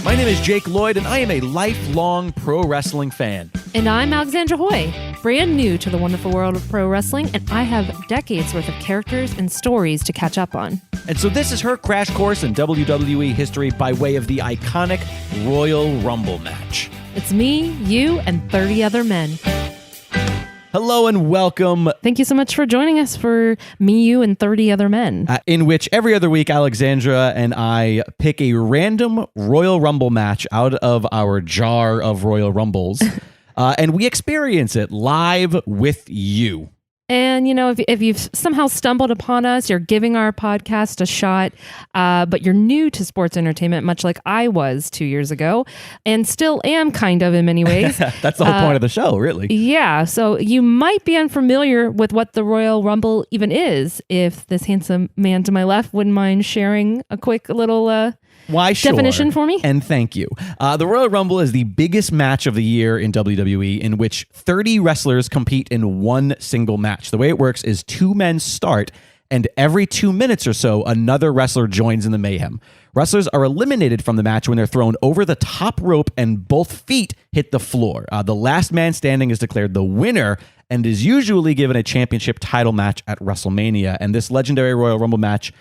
My name is Jake Lloyd, and I am a lifelong pro wrestling fan. And I'm Alexandra Hoy, brand new to the wonderful world of pro wrestling, and I have decades worth of characters and stories to catch up on. And so this is her crash course in WWE history by way of the iconic Royal Rumble match. It's me, you, and 30 other men. Hello and welcome. Thank you so much for joining us for Me, You, and 30 Other Men. In which every other week, Alexandra and I pick a random Royal Rumble match out of our jar of Royal Rumbles, and we experience it live with you. And, you know, if you've somehow stumbled upon us, you're giving our podcast a shot, but you're new to sports entertainment, much like I was 2 years ago, and still am kind of in many ways. That's the whole point of the show, really. Yeah, so you might be unfamiliar with what the Royal Rumble even is. If this handsome man to my left wouldn't mind sharing a quick little definition for me. And thank you. The Royal Rumble is the biggest match of the year in WWE, in which 30 wrestlers compete in one single match. The way it works is two men start, and every 2 minutes or so, another wrestler joins in the mayhem. Wrestlers are eliminated from the match when they're thrown over the top rope and both feet hit the floor. The last man standing is declared the winner and is usually given a championship title match at Wrestlemania. And this legendary Royal Rumble match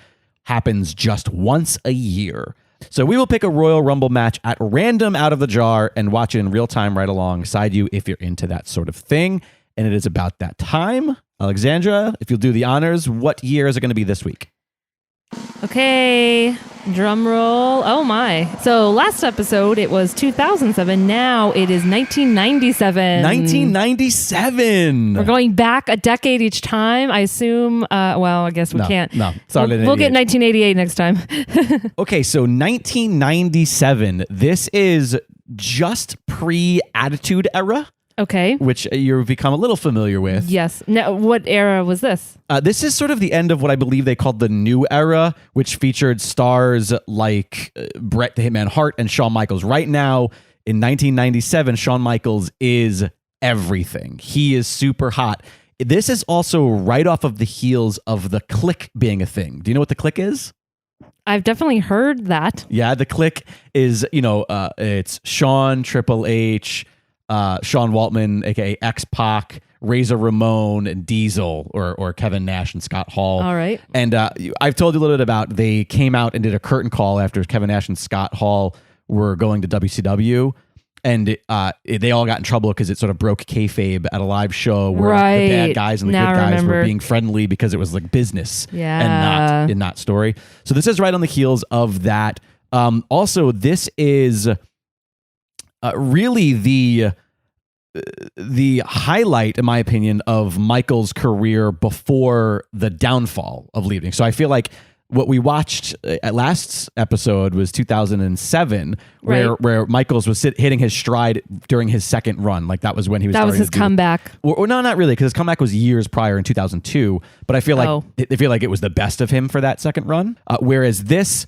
happens just once a year. So we will pick a Royal Rumble match at random out of the jar and watch it in real time right alongside you if you're into that sort of thing. And it is about that time. Alexandra, if you'll do the honors, what year is it going to be this week? Okay, drum roll. Oh my. So last episode, it was 2007. Now it is 1997. 1997. We're going back a decade each time, I assume. Well, I guess we can't. No, we'll get 1988 next time. Okay, so 1997. This is just pre-Attitude Era. Okay. Which you've become a little familiar with. Yes. Now, what era was this? This is sort of the end of what I believe they called the New Era, which featured stars like Bret the Hitman Hart and Shawn Michaels. Right now, in 1997, Shawn Michaels is everything. He is super hot. This is also right off of the heels of the Click being a thing. Do you know what the Click is? I've definitely heard that. Yeah, the Click is, it's Shawn, Triple H, Sean Waltman, aka X-Pac, Razor Ramon, and Diesel, or Kevin Nash and Scott Hall. All right. And I've told you a little bit about, they came out and did a curtain call after Kevin Nash and Scott Hall were going to WCW. And they all got in trouble because it sort of broke kayfabe at a live show where the bad guys and the good guys were being friendly because it was like business and not story. So this is right on the heels of that. Also, this is really the highlight, in my opinion, of Michael's career before the downfall of leaving. So I feel like what we watched at last episode was 2007, where Michaels was hitting his stride during his second run. Like that was when he was. That was his comeback. Or no, not really, because his comeback was years prior in 2002. But I feel like it was the best of him for that second run. Whereas this.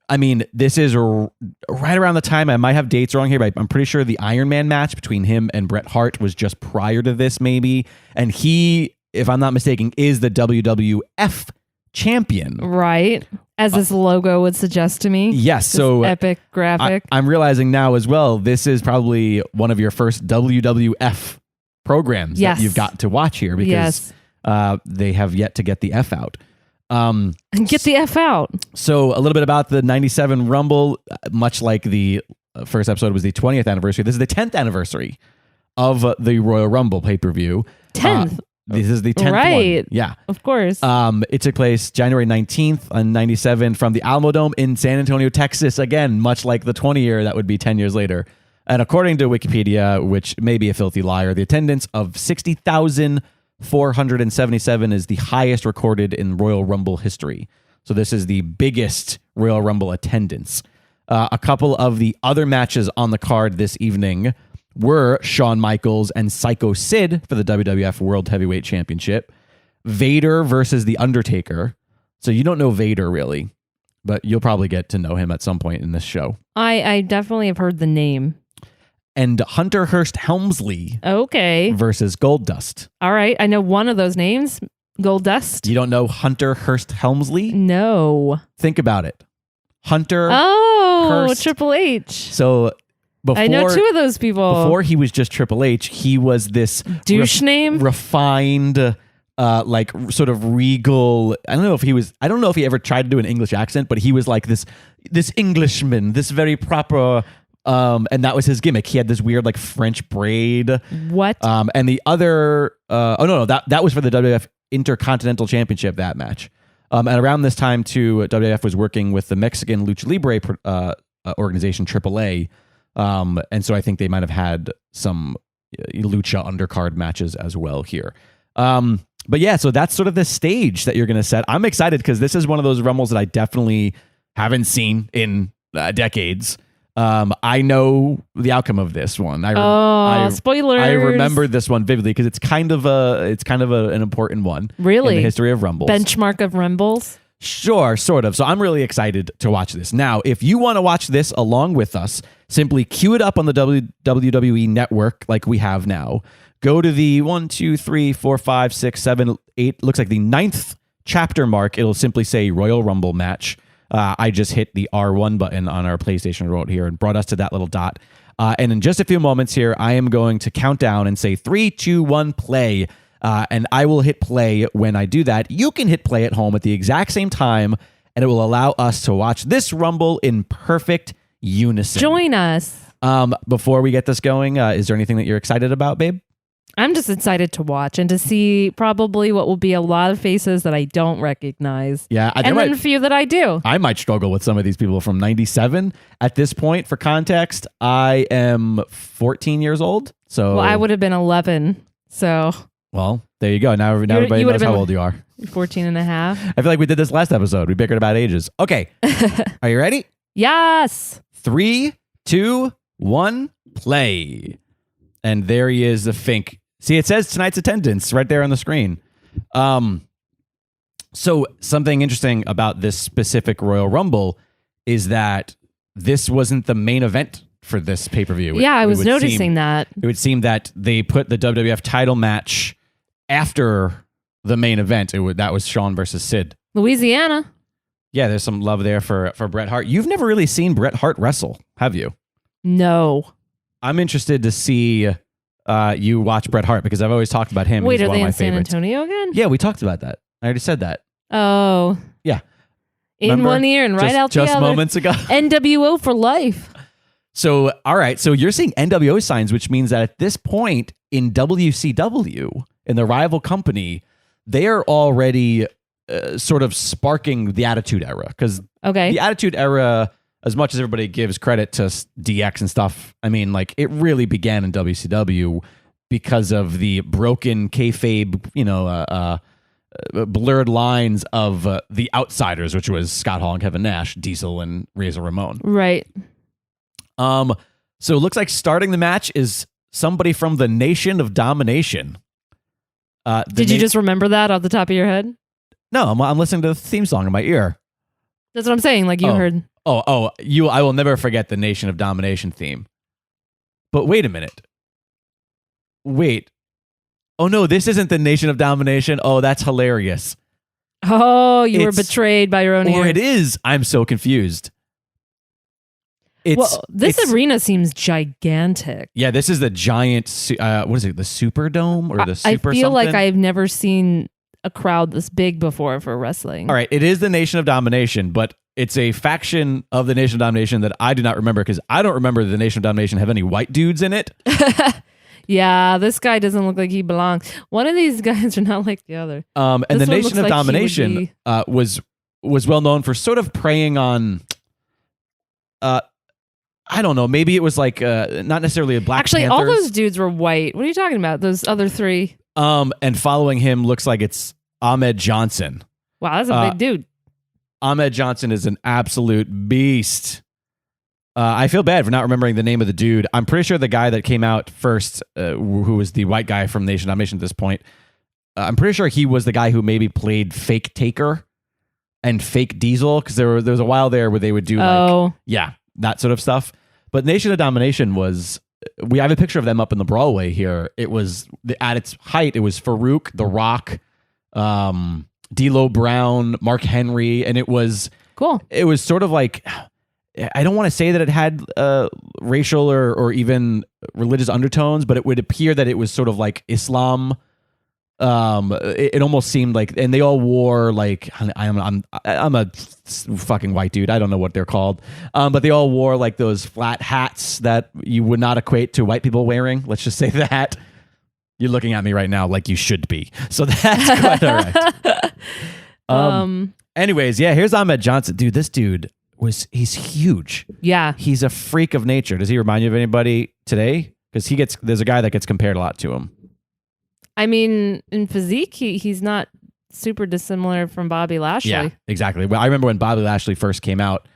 I mean, this is right around the time, I might have dates wrong here, but I'm pretty sure the Iron Man match between him and Bret Hart was just prior to this, maybe. And he, if I'm not mistaken, is the WWF champion. Right. As this logo would suggest to me. Yes. This so epic graphic. I'm realizing now as well, this is probably one of your first WWF programs that you've got to watch here because they have yet to get the F out. Get the F out. So a little bit about the 97 Rumble, much like the first episode was the 20th anniversary. This is the 10th anniversary of the Royal Rumble pay-per-view. 10th. This is the 10th one. Yeah. Of course. It took place January 19th on 97 from the Alamo Dome in San Antonio, Texas. Again, much like the 20-year, that would be 10 years later. And according to Wikipedia, which may be a filthy liar, the attendance of 60,477 is the highest recorded in Royal Rumble history. So this is the biggest Royal Rumble attendance. A couple of the other matches on the card this evening were Shawn Michaels and Psycho Sid for the WWF World Heavyweight Championship. Vader versus The Undertaker. So you don't know Vader really, but you'll probably get to know him at some point in this show. I definitely have heard the name. And Hunter Hearst Helmsley versus Goldust. All right. I know one of those names, Goldust. You don't know Hunter Hearst Helmsley? No. Think about it. Hunter cursed. Triple H. So before, I know two of those people. Before he was just Triple H, he was this douche name, refined, like sort of regal. I don't know if he ever tried to do an English accent, but he was like this Englishman, this very proper. And that was his gimmick. He had this weird like French braid. What? And the other, that was for the WWF Intercontinental Championship, that match. And around this time too, WWF was working with the Mexican Lucha Libre organization AAA. And so I think they might have had some Lucha undercard matches as well here. But yeah, so that's sort of the stage that you're going to set. I'm excited because this is one of those Rumbles that I definitely haven't seen in decades. I know the outcome of this one. Spoilers! I remember this one vividly because it's kind of an important one. Really, in the history of Rumbles, benchmark of Rumbles. Sure, sort of. So I'm really excited to watch this. Now, if you want to watch this along with us, simply queue it up on the WWE Network like we have now. Go to the 1, 2, 3, 4, 5, 6, 7, 8. Looks like the 9th chapter mark. It'll simply say Royal Rumble match. I just hit the R1 button on our PlayStation remote here and brought us to that little dot. And in just a few moments here, I am going to count down and say 3, 2, 1, play. And I will hit play when I do that. You can hit play at home at the exact same time, and it will allow us to watch this Rumble in perfect unison. Join us. Before we get this going, is there anything that you're excited about, babe? I'm just excited to watch and to see probably what will be a lot of faces that I don't recognize. Yeah. And then a few that I do. I might struggle with some of these people from 97. At this point, for context, I am 14 years old. So I would have been 11. So... Well, there you go. Now everybody knows how old you are. 14 and a half. I feel like we did this last episode. We bickered about ages. Okay. Are you ready? Yes. 3, 2, 1, play. And there he is, the Fink. See, it says tonight's attendance right there on the screen. So something interesting about this specific Royal Rumble is that this wasn't the main event for this pay-per-view. Yeah, I was noticing that. It would seem that they put the WWF title match after the main event. That was Shawn versus Sid. Louisiana. Yeah, there's some love there for Bret Hart. You've never really seen Bret Hart wrestle, have you? No. I'm interested to see you watch Bret Hart because I've always talked about him. Wait, He's are one they of my in San favorites. Antonio again? Yeah, we talked about that. I already said that. Oh. Yeah. In one ear and right out the other. Just moments ago. NWO for life. So, all right. So you're seeing NWO signs, which means that at this point in WCW, in the rival company, they are already sort of sparking the Attitude Era. Because the Attitude Era, as much as everybody gives credit to DX and stuff, I mean, like, it really began in WCW because of the broken kayfabe, blurred lines of the Outsiders, which was Scott Hall and Kevin Nash, Diesel and Razor Ramon. Right. So it looks like starting the match is somebody from the Nation of Domination. Did you just remember that off the top of your head? No, I'm listening to the theme song in my ear. That's what I'm saying. Like you heard. I will never forget the Nation of Domination theme. But wait a minute. Wait. Oh no, this isn't the Nation of Domination. Oh, that's hilarious. Oh, you were betrayed by your own ears. Or it is. I'm so confused. This arena seems gigantic. Yeah, this is the giant, what is it, the Superdome or the Super I feel something? like I've never seen a crowd this big before for wrestling. All right, it is the Nation of Domination, but it's a faction of the Nation of Domination that I do not remember because I don't remember the Nation of Domination have any white dudes in it. Yeah, this guy doesn't look like he belongs. One of these guys are not like the other. And the Nation of Domination was well known for sort of preying on... I don't know. Maybe it was like not necessarily a Black Actually, Panthers. all those dudes were white. What are you talking about? Those other three. And following him looks like it's Ahmed Johnson. Wow, that's a big dude. Ahmed Johnson is an absolute beast. I feel bad for not remembering the name of the dude. I'm pretty sure the guy that came out first, who was the white guy from Nation of Domination at this point, I'm pretty sure he was the guy who maybe played Fake Taker and Fake Diesel because there was a while there where they would do that sort of stuff. But Nation of Domination we have a picture of them up in the Broadway here. It was at its height. It was Farouk, The Rock, D'Lo Brown, Mark Henry, and it was cool. It was sort of like I don't want to say that it had racial or even religious undertones, but it would appear that it was sort of like Islam. It almost seemed like, and they all wore like, I'm a fucking white dude. I don't know what they're called. But they all wore like those flat hats that you would not equate to white people wearing. Let's just say that. You're looking at me right now like you should be. So that's quite all right. Anyways, yeah, here's Ahmed Johnson. Dude, this dude he's huge. Yeah. He's a freak of nature. Does he remind you of anybody today? Because there's a guy that gets compared a lot to him. I mean, in physique, he's not super dissimilar from Bobby Lashley. Yeah, exactly. Well, I remember when Bobby Lashley first came out,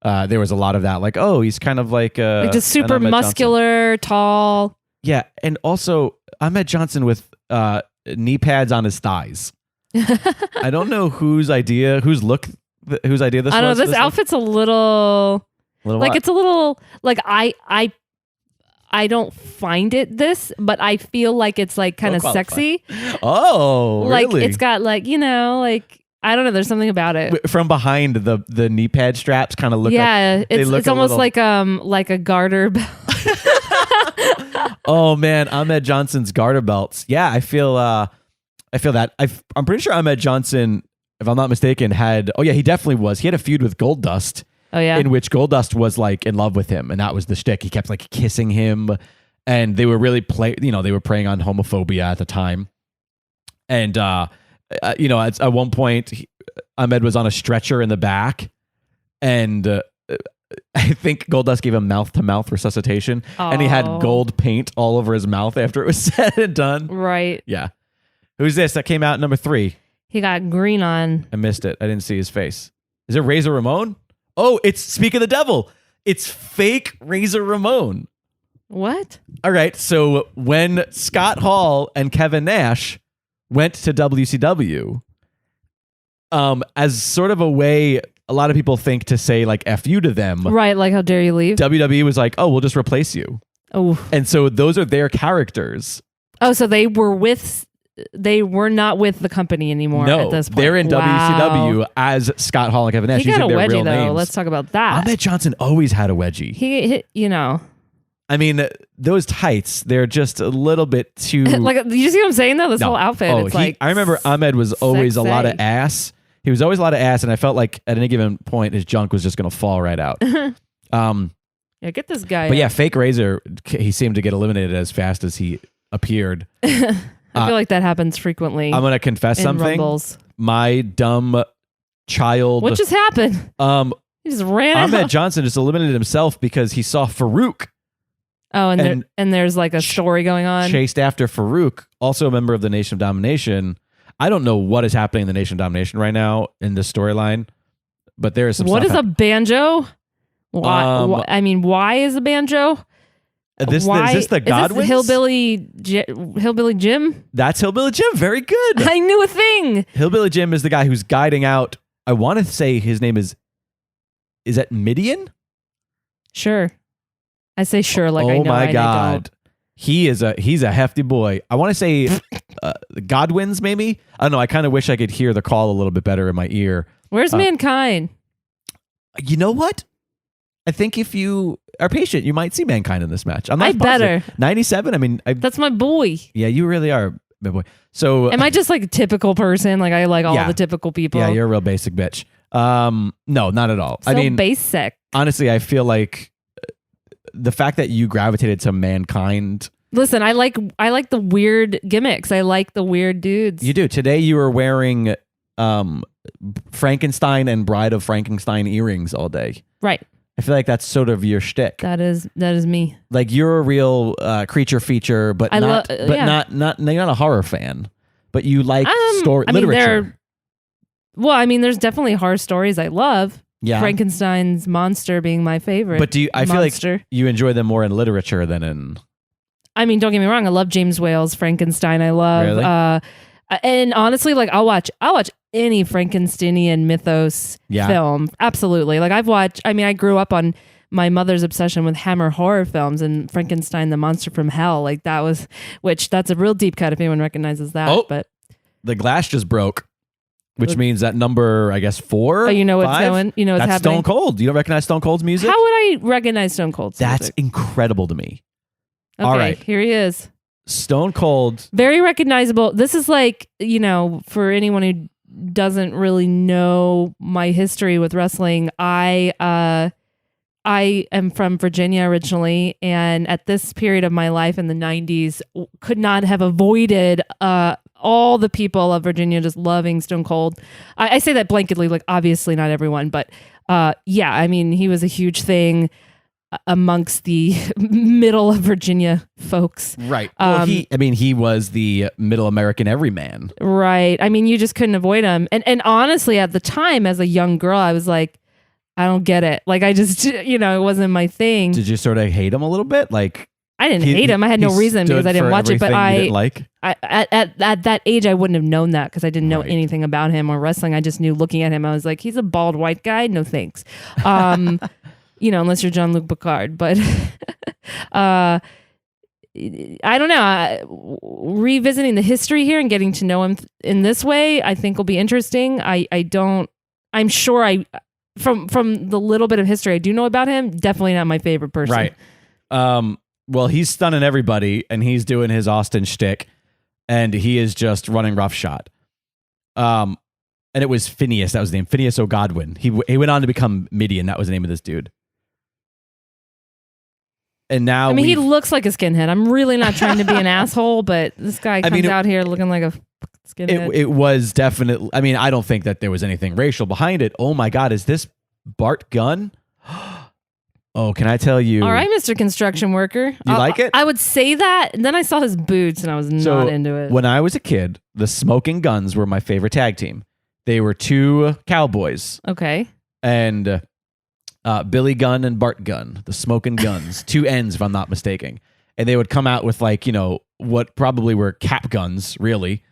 there was a lot of that. Like, oh, he's kind of like just super muscular, tall. Yeah, and also Ahmed Johnson with knee pads on his thighs. I don't know whose idea this was. I don't know. This outfit's a little like what? It's a little like I don't find it this, but I feel like it's like kind of sexy. Oh, like really? It's got like, like I don't know. There's something about it. From behind the knee pad straps kind of look. Yeah, it's almost like a garter belt. Oh man, Ahmed Johnson's garter belts. Yeah, I feel that. I'm pretty sure Ahmed Johnson, if I'm not mistaken, he definitely was. He had a feud with Goldust. Oh yeah, in which Goldust was like in love with him, and that was the shtick. He kept like kissing him, and they were really they were preying on homophobia at the time. And at one point, Ahmed was on a stretcher in the back, and I think Goldust gave him mouth-to-mouth resuscitation, and he had gold paint all over his mouth after it was said and done. Right. Yeah. Who's this? That came out number 3. He got green on. I missed it. I didn't see his face. Is it Razor Ramon? Oh, it's Speak of the Devil. It's fake Razor Ramon. What? All right. So when Scott Hall and Kevin Nash went to WCW, as sort of a way, a lot of people think to say like F you to them. Right. Like, how dare you leave? WWE was like, oh, we'll just replace you. Oh. And so those are their characters. Oh, so they were not with the company anymore at this point. They're in WCW as Scott Hall and Kevin Nash. He got a their wedgie, real though. names. Let's talk about that. Ahmed Johnson always had a wedgie. He I mean, those tights, they're just a little bit too... like, you see what I'm saying, though? This whole outfit, I remember Ahmed was always a lot of ass. He was always a lot of ass, and I felt like at any given point, his junk was just going to fall right out. Yeah, get this guy. But yeah, fake Razor, he seemed to get eliminated as fast as he appeared. I feel like that happens frequently. I'm going to confess something. Rumbles. My dumb child... What just happened? He just ran out. Ahmed Johnson just eliminated himself because he saw Farouk. Oh, and there's like a story going on. Chased after Farouk, also a member of the Nation of Domination. I don't know what is happening in the Nation of Domination right now in this storyline, but there is some What stuff is a banjo? Why? I mean, why is a banjo? Is this the Godwins? Is this Hillbilly Jim? That's Hillbilly Jim. Very good. I knew a thing. Hillbilly Jim is the guy who's guiding out. I want to say his name is that Midian? Sure. I say sure like I know. Oh my God. He's a hefty boy. I want to say Godwins maybe? I don't know. I kind of wish I could hear the call a little bit better in my ear. Where's Mankind? You know what? I think if you are patient, you might see Mankind in this match. I'm not I better. 97. I mean, that's my boy. Yeah, you really are, my boy. So, am I just like a typical person? Like I like all the typical people. Yeah, you're a real basic bitch. No, not at all. So basic. Honestly, I feel like the fact that you gravitated to Mankind. Listen, I like the weird gimmicks. I like the weird dudes. You do. Today you were wearing Frankenstein and Bride of Frankenstein earrings all day. Right. I feel like that's sort of your shtick. That is me. Like you're a real creature feature, but not a horror fan. But you like literature. There's definitely horror stories I love. Yeah. Frankenstein's monster being my favorite. But I feel like you enjoy them more in literature than in... I mean, don't get me wrong. I love James Whale's Frankenstein. I love... Really? And honestly, like I'll watch any Frankensteinian mythos film. Absolutely. Like I grew up on my mother's obsession with Hammer horror films and Frankenstein, the Monster from Hell. Like that's a real deep cut if anyone recognizes that. Oh, but the glass just broke. which means that number, I guess, 4. Oh, you know what's 5? going? You know what's That's happening? Stone Cold. You don't recognize Stone Cold's music? How would I recognize Stone Cold's That's music? incredible to me. Okay, all right. Here he is. Stone Cold. Very recognizable. This is like, for anyone who doesn't really know my history with wrestling, I am from Virginia originally, and at this period of my life in the 90s, could not have avoided all the people of Virginia just loving Stone Cold. I say that blanketly, like obviously not everyone, but he was a huge thing amongst the middle of Virginia folks. Right. Well, he was the middle American everyman. Right. I mean, you just couldn't avoid him. And honestly, at the time, as a young girl, I was like, I don't get it. Like, I just, it wasn't my thing. Did you sort of hate him a little bit? Like, I didn't hate him. I had no reason because I didn't watch it. But at that age, I wouldn't have known that because I didn't know anything about him or wrestling. I just knew looking at him, I was like, he's a bald white guy. No thanks. Unless you're Jean-Luc Picard. But I don't know. Revisiting the history here and getting to know him in this way, I think will be interesting. I'm sure from the little bit of history I do know about him, definitely not my favorite person. Right. Well, he's stunning everybody, and he's doing his Austin shtick, and he is just running roughshod. And it was Phineas. That was the name. Phineas O'Godwin. He went on to become Midian. That was the name of this dude. And now he looks like a skinhead. I'm really not trying to be an asshole, but this guy comes out here looking like a skinhead. It was definitely. I mean, I don't think that there was anything racial behind it. Oh my God, is this Bart Gunn? Oh, can I tell you? All right, Mr. Construction Worker. You like it? I would say that. And then I saw his boots and I was not into it. When I was a kid, the Smoking Guns were my favorite tag team. They were 2 cowboys. Okay. And Billy Gunn and Bart Gunn, the Smoking Guns, 2 ends, if I'm not mistaken. And they would come out with what probably were cap guns, really.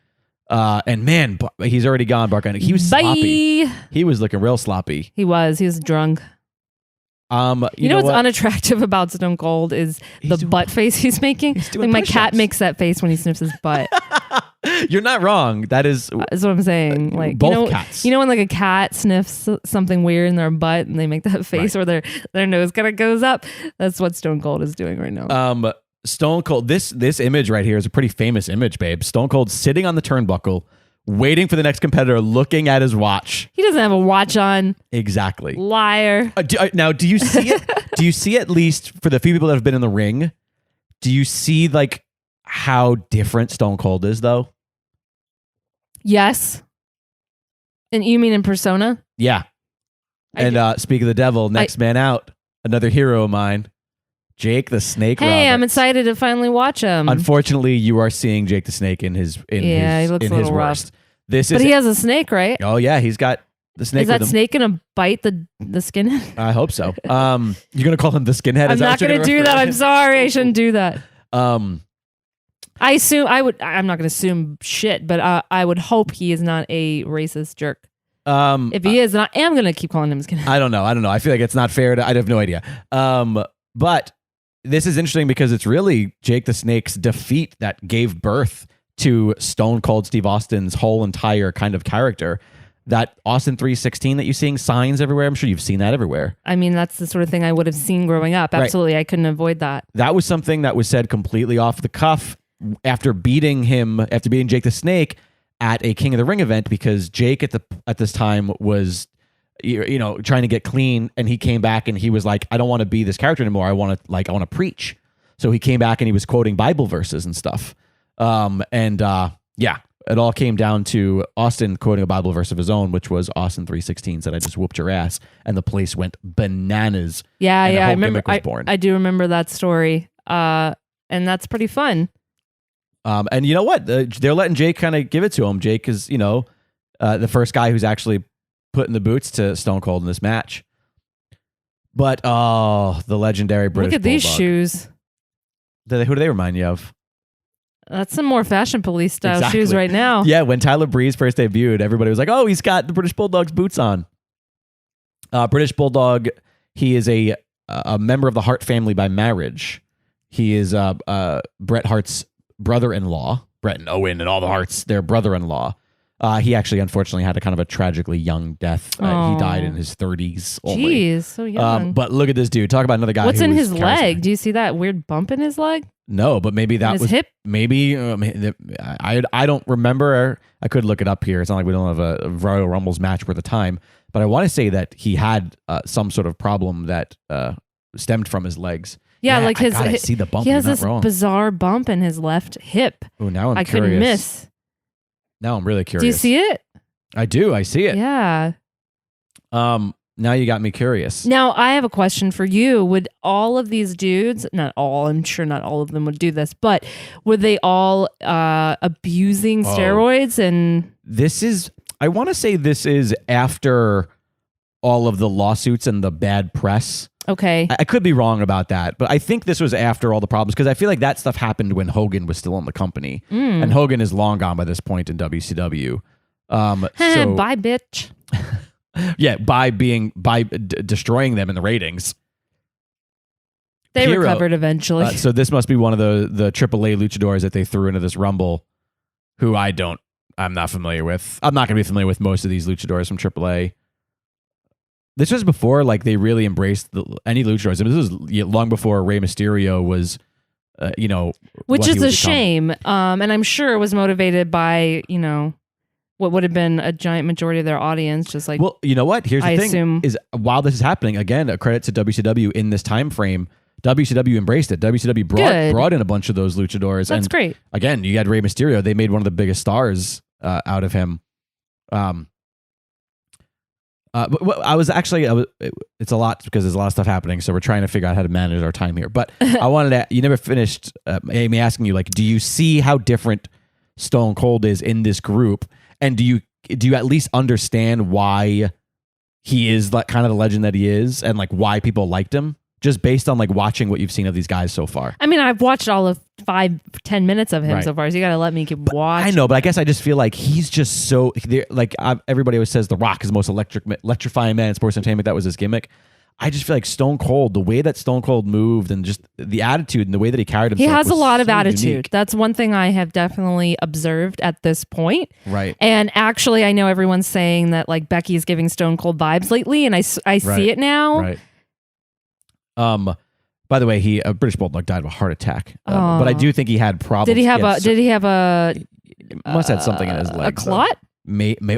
And man, he's already gone, Bart Gunn. He was sloppy. He was looking real sloppy. He was drunk. You know what's unattractive about Stone Cold is the butt face he's making. Like my cat makes that face when he sniffs his butt. You're not wrong. That's what I'm saying. Like both cats. You know when like a cat sniffs something weird in their butt and they make that face where their nose kind of goes up. That's what Stone Cold is doing right now. Stone Cold. This image right here is a pretty famous image, babe. Stone Cold sitting on the turnbuckle, waiting for the next competitor, looking at his watch. He doesn't have a watch on. Exactly. Liar. Now, do you see it? Do you see, at least for the few people that have been in the ring, do you see like how different Stone Cold is, though? Yes. And you mean in persona? Yeah. And speak of the devil, next man out, another hero of mine, Jake the Snake Roberts. I'm excited to finally watch him. Unfortunately, you are seeing Jake the Snake in his he looks a little rough. worst. But he has a snake, right? Oh yeah, he's got the snake. Is that snake gonna bite the skinhead? I hope so. You're gonna call him the skinhead? I'm not gonna do that. I'm sorry. I shouldn't do that. I assume I'm not gonna assume shit, but I would hope he is not a racist jerk. If he is, then I am gonna keep calling him skinhead. I don't know. I feel like it's not fair. I have no idea. But this is interesting because it's really Jake the Snake's defeat that gave birth to Stone Cold Steve Austin's whole entire kind of character. That Austin 316 that you're seeing signs everywhere, I'm sure you've seen that everywhere. I mean, that's the sort of thing I would have seen growing up. Absolutely. Right. I couldn't avoid that. That was something that was said completely off the cuff after beating Jake the Snake at a King of the Ring event, because Jake at this time was trying to get clean, and he came back and he was like, I don't want to be this character anymore. I want to preach. So he came back and he was quoting Bible verses and stuff. It all came down to Austin quoting a Bible verse of his own, which was Austin 3:16, said, I just whooped your ass. And the place went bananas. Yeah. I remember. I do remember that story. And that's pretty fun. And you know what? They're letting Jake kind of give it to him. Jake is, the first guy who's actually putting the boots to Stone Cold in this match. But, the legendary British Bulldog. Look at these shoes. Who do they remind you of? That's some more Fashion Police style shoes right now. Yeah, when Tyler Breeze first debuted, everybody was like, oh, he's got the British Bulldog's boots on. British Bulldog, he is a member of the Hart family by marriage. He is Bret Hart's brother-in-law. Bret and Owen and all the Harts, their brother-in-law. He actually, unfortunately, had a kind of a tragically young death. He died in his 30s only. Jeez, so young. But look at this dude. Talk about another guy. What's who in was his leg? Do you see that weird bump in his leg? No, but maybe that his was hip? maybe. I don't remember. I could look it up here. It's not like we don't have a Royal Rumbles match worth of time. But I want to say that he had some sort of problem that stemmed from his legs. Yeah, like I see the bump. He has You're this not wrong. bizarre bump in his left hip. Oh, now I couldn't miss. Now I'm really curious. Do you see it? I do. I see it. Yeah. Now you got me curious. Now I have a question for you. Would all of these dudes, not all, I'm sure not all of them would do this, but would they all abusing steroids? And I want to say this is after all of the lawsuits and the bad press. Okay. I could be wrong about that, but I think this was after all the problems because I feel like that stuff happened when Hogan was still in the company. And Hogan is long gone by this point in WCW. Bye, bitch. Yeah, by destroying them in the ratings. They recovered eventually. So this must be one of the AAA luchadors that they threw into this Rumble, who I'm not familiar with. I'm not going to be familiar with most of these luchadors from AAA. This was before like they really embraced any luchadors. I mean, this was long before Rey Mysterio was, which is a shame. And I'm sure it was motivated by what would have been a giant majority of their audience, just like. Well, you know what? Here's the thing: assume, is while this is happening, again, a credit to WCW in this time frame. WCW embraced it. WCW brought in a bunch of those luchadors. That's great. Again, you had Rey Mysterio. They made one of the biggest stars out of him. But it's a lot because there's a lot of stuff happening. So we're trying to figure out how to manage our time here. But I wanted to, you never finished me asking you, like, do you see how different Stone Cold is in this group? And do you at least understand why he is like kind of the legend that he is and like why people liked him just based on like watching what you've seen of these guys so far? I mean, I've watched all of 5-10 minutes of him so far, so you got to let me keep watching. I know, but I guess I just feel like he's just so like everybody always says The Rock is the most electrifying man in sports entertainment. That was his gimmick. I just feel like Stone Cold, the way that Stone Cold moved and just the attitude and the way that he carried himself. He has a lot of attitude. Unique. That's one thing I have definitely observed at this point. Right. And actually, I know everyone's saying that like Becky is giving Stone Cold vibes lately, and I see it now. Right. By the way, a British Bulldog died of a heart attack. But I do think he had problems. Did he have a? Must have had something in his leg. A clot?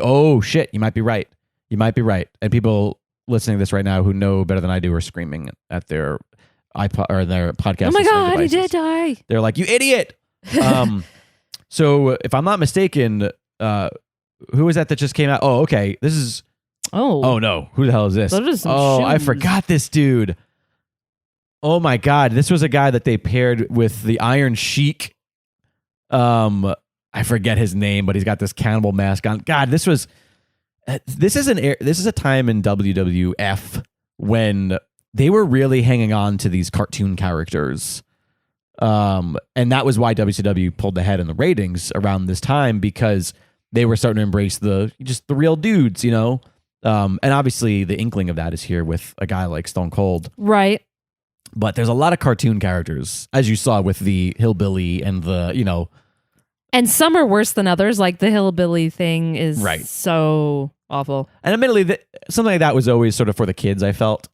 Oh shit! You might be right. And people listening to this right now who know better than I do are screaming at their iPod or their podcast. Oh my god, he did die! They're like, "You idiot!" So if I'm not mistaken, who is that just came out? Oh, okay. This is. Oh no! Who the hell is this? I forgot this dude. Oh my god! This was a guy that they paired with the Iron Sheik. I forget his name, but he's got this cannibal mask on. God, this is a time in WWF when they were really hanging on to these cartoon characters. And that was why WCW pulled ahead in the ratings around this time, because they were starting to embrace the real dudes, and obviously the inkling of that is here with a guy like Stone Cold. Right. But there's a lot of cartoon characters, as you saw with the hillbilly and the, And some are worse than others. Like the hillbilly thing is so awful. And admittedly, something like that was always sort of for the kids, I felt.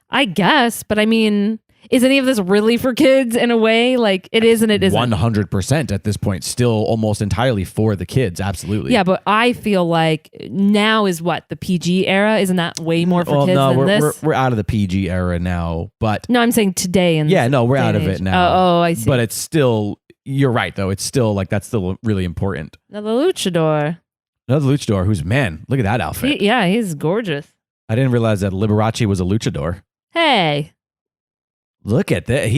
I guess. But I mean, is any of this really for kids in a way? Like it is and it isn't. 100% at this point, still almost entirely for the kids. Absolutely. Yeah, but I feel like now is what? The PG era? Isn't that way more for kids than this? We're out of the PG era now. But no, I'm saying today. We're out of it now. Oh, I see. But it's still... You're right, though. It's still like that's still really important. Another luchador, who's, man, look at that outfit. He's gorgeous. I didn't realize that Liberace was a luchador. Hey. Look at that.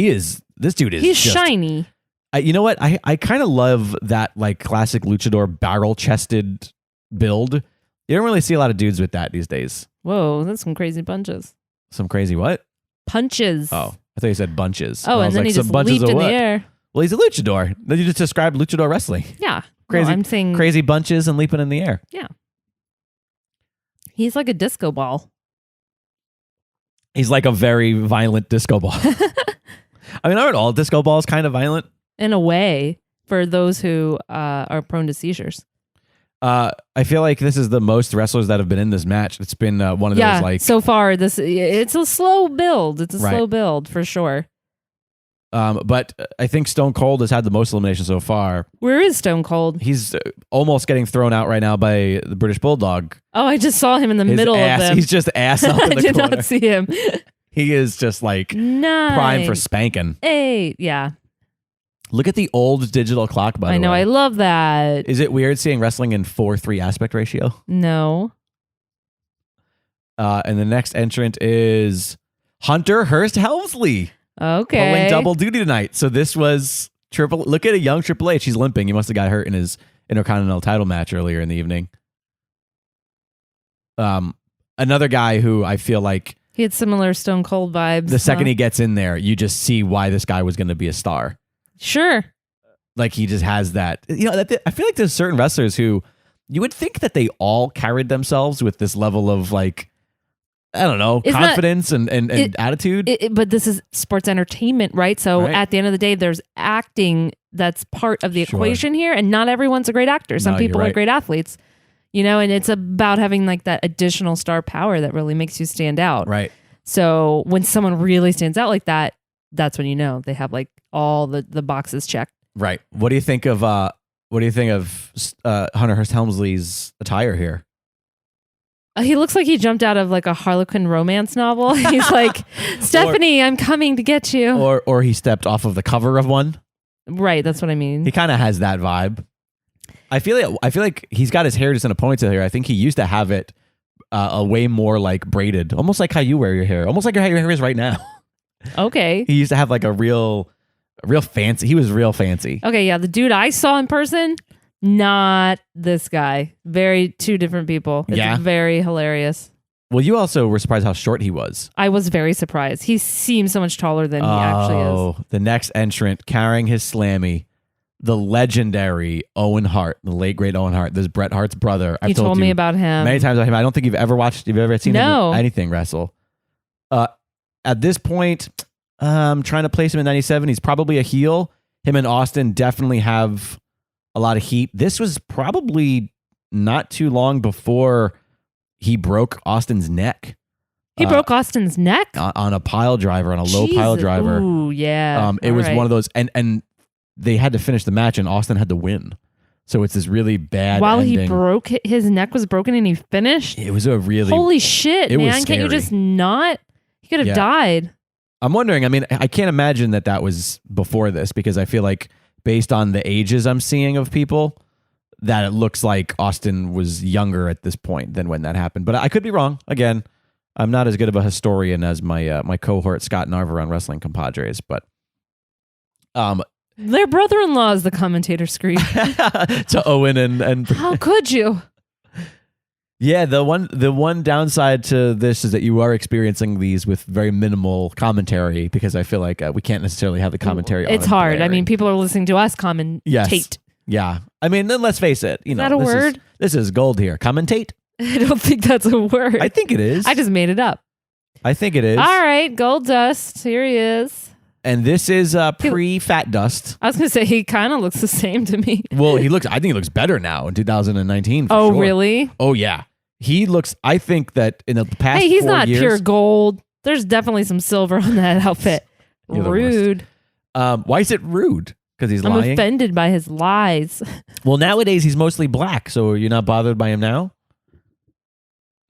This dude is He's shiny. You know what? I kind of love that like classic luchador barrel-chested build. You don't really see a lot of dudes with that these days. Whoa, that's some crazy punches. Some crazy what? Punches. Oh, I thought you said bunches. Oh, and then he just leaped in the air. Well, he's a luchador. Then you just described luchador wrestling. Yeah. Crazy. No, I'm saying crazy bunches and leaping in the air. Yeah. He's like a disco ball. He's like a very violent disco ball. I mean, aren't all disco balls kind of violent? In a way, for those who are prone to seizures. I feel like this is the most wrestlers that have been in this match. It's been one of those like so far it's a slow build. It's a slow build for sure. But I think Stone Cold has had the most eliminations so far. Where is Stone Cold? He's almost getting thrown out right now by the British Bulldog. Oh, I just saw him in the middle of them. He's just ass up in the I did corner. not see him. He is just like prime for spanking. 8, yeah. Look at the old digital clock, by the way. I know, I love that. Is it weird seeing wrestling in 4:3 aspect ratio? No. And the next entrant is Hunter Hearst Helmsley. Okay. Pulling double duty tonight. So this was look at a young Triple H. He's limping. He must have got hurt in his Intercontinental title match earlier in the evening. Another guy who I feel like he had similar Stone Cold vibes. The second he gets in there, you just see why this guy was going to be a star. Sure. Like he just has that. You know, I feel like there's certain wrestlers who you would think that they all carried themselves with this level of like, I don't know, confidence and attitude. But this is sports entertainment, right? So at the end of the day, there's acting that's part of the equation here. And not everyone's a great actor. Some people are great athletes, you know, and it's about having like that additional star power that really makes you stand out. Right. So when someone really stands out like that, that's when you know they have like all the boxes checked. Right. What do you think of Hunter Hearst Helmsley's attire here? He looks like he jumped out of like a Harlequin romance novel. He's like, Stephanie, I'm coming to get you. Or he stepped off of the cover of one. Right, that's what I mean. He kind of has that vibe. I feel like he's got his hair just in a ponytail here. I think he used to have it a way more like braided, almost like how you wear your hair, almost like how your hair is right now. Okay. He used to have like a real fancy. He was real fancy. Okay, yeah, the dude I saw in person, not this guy. Very two different people. It's very hilarious. Well, you also were surprised how short he was. I was very surprised. He seems so much taller than he actually is. Oh, the next entrant carrying his slammy, the legendary Owen Hart, the late great Owen Hart. This is Bret Hart's brother. I've told me about him many times about him. I don't think you've ever seen him anything wrestle. At this point, trying to place him in 97. He's probably a heel. Him and Austin definitely have a lot of heat. This was probably not too long before he broke Austin's neck. He broke Austin's neck? On a pile driver, on a low pile driver. Ooh, yeah. It was one of those, and they had to finish the match, and Austin had to win. So it's this really bad While ending. his neck was broken and he finished? It was a really... Holy shit, man. Was scary. Can't you just not? He could have died. I'm wondering, I mean, I can't imagine that was before this, because I feel like based on the ages I'm seeing of people, that it looks like Austin was younger at this point than when that happened. But I could be wrong. Again, I'm not as good of a historian as my cohort Scott Narver on Wrestling Compadres, but their brother-in-law is the commentator screen. To Owen and how could you? Yeah, the one downside to this is that you are experiencing these with very minimal commentary, because I feel like we can't necessarily have the commentary. It's hard. I mean, people are listening to us commentate. Yes. Yeah. I mean, then let's face it. Is that a word? This is gold here. Commentate? I don't think that's a word. I think it is. I just made it up. I think it is. All right, Goldust. Here he is. And this is pre-Fat Dust. I was going to say, he kind of looks the same to me. Well, I think he looks better now in 2019. Oh, sure. really? Oh, yeah. He looks, I think that in the past 4 years. Hey, he's not pure gold. There's definitely some silver on that outfit. Rude. Why is it rude? Because he's lying? I'm offended by his lies. Well, nowadays he's mostly black, so you're not bothered by him now?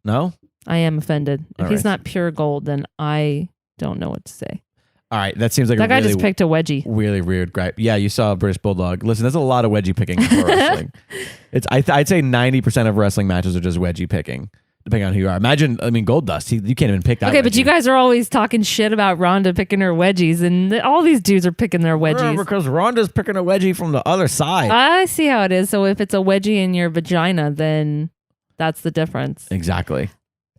No? I am offended. If he's right. not pure gold, then I don't know what to say. All right, that seems like that guy just picked a wedgie. Really weird gripe. Yeah, you saw a British Bulldog. Listen, there's a lot of wedgie picking for wrestling. I'd say 90% of wrestling matches are just wedgie picking, depending on who you are. Imagine, Goldust. You can't even pick that. Okay, wedgie. but you guys are always talking shit about Rhonda picking her wedgies, and all these dudes are picking their wedgies. Because Rhonda's picking a wedgie from the other side. I see how it is. So if it's a wedgie in your vagina, then that's the difference. Exactly.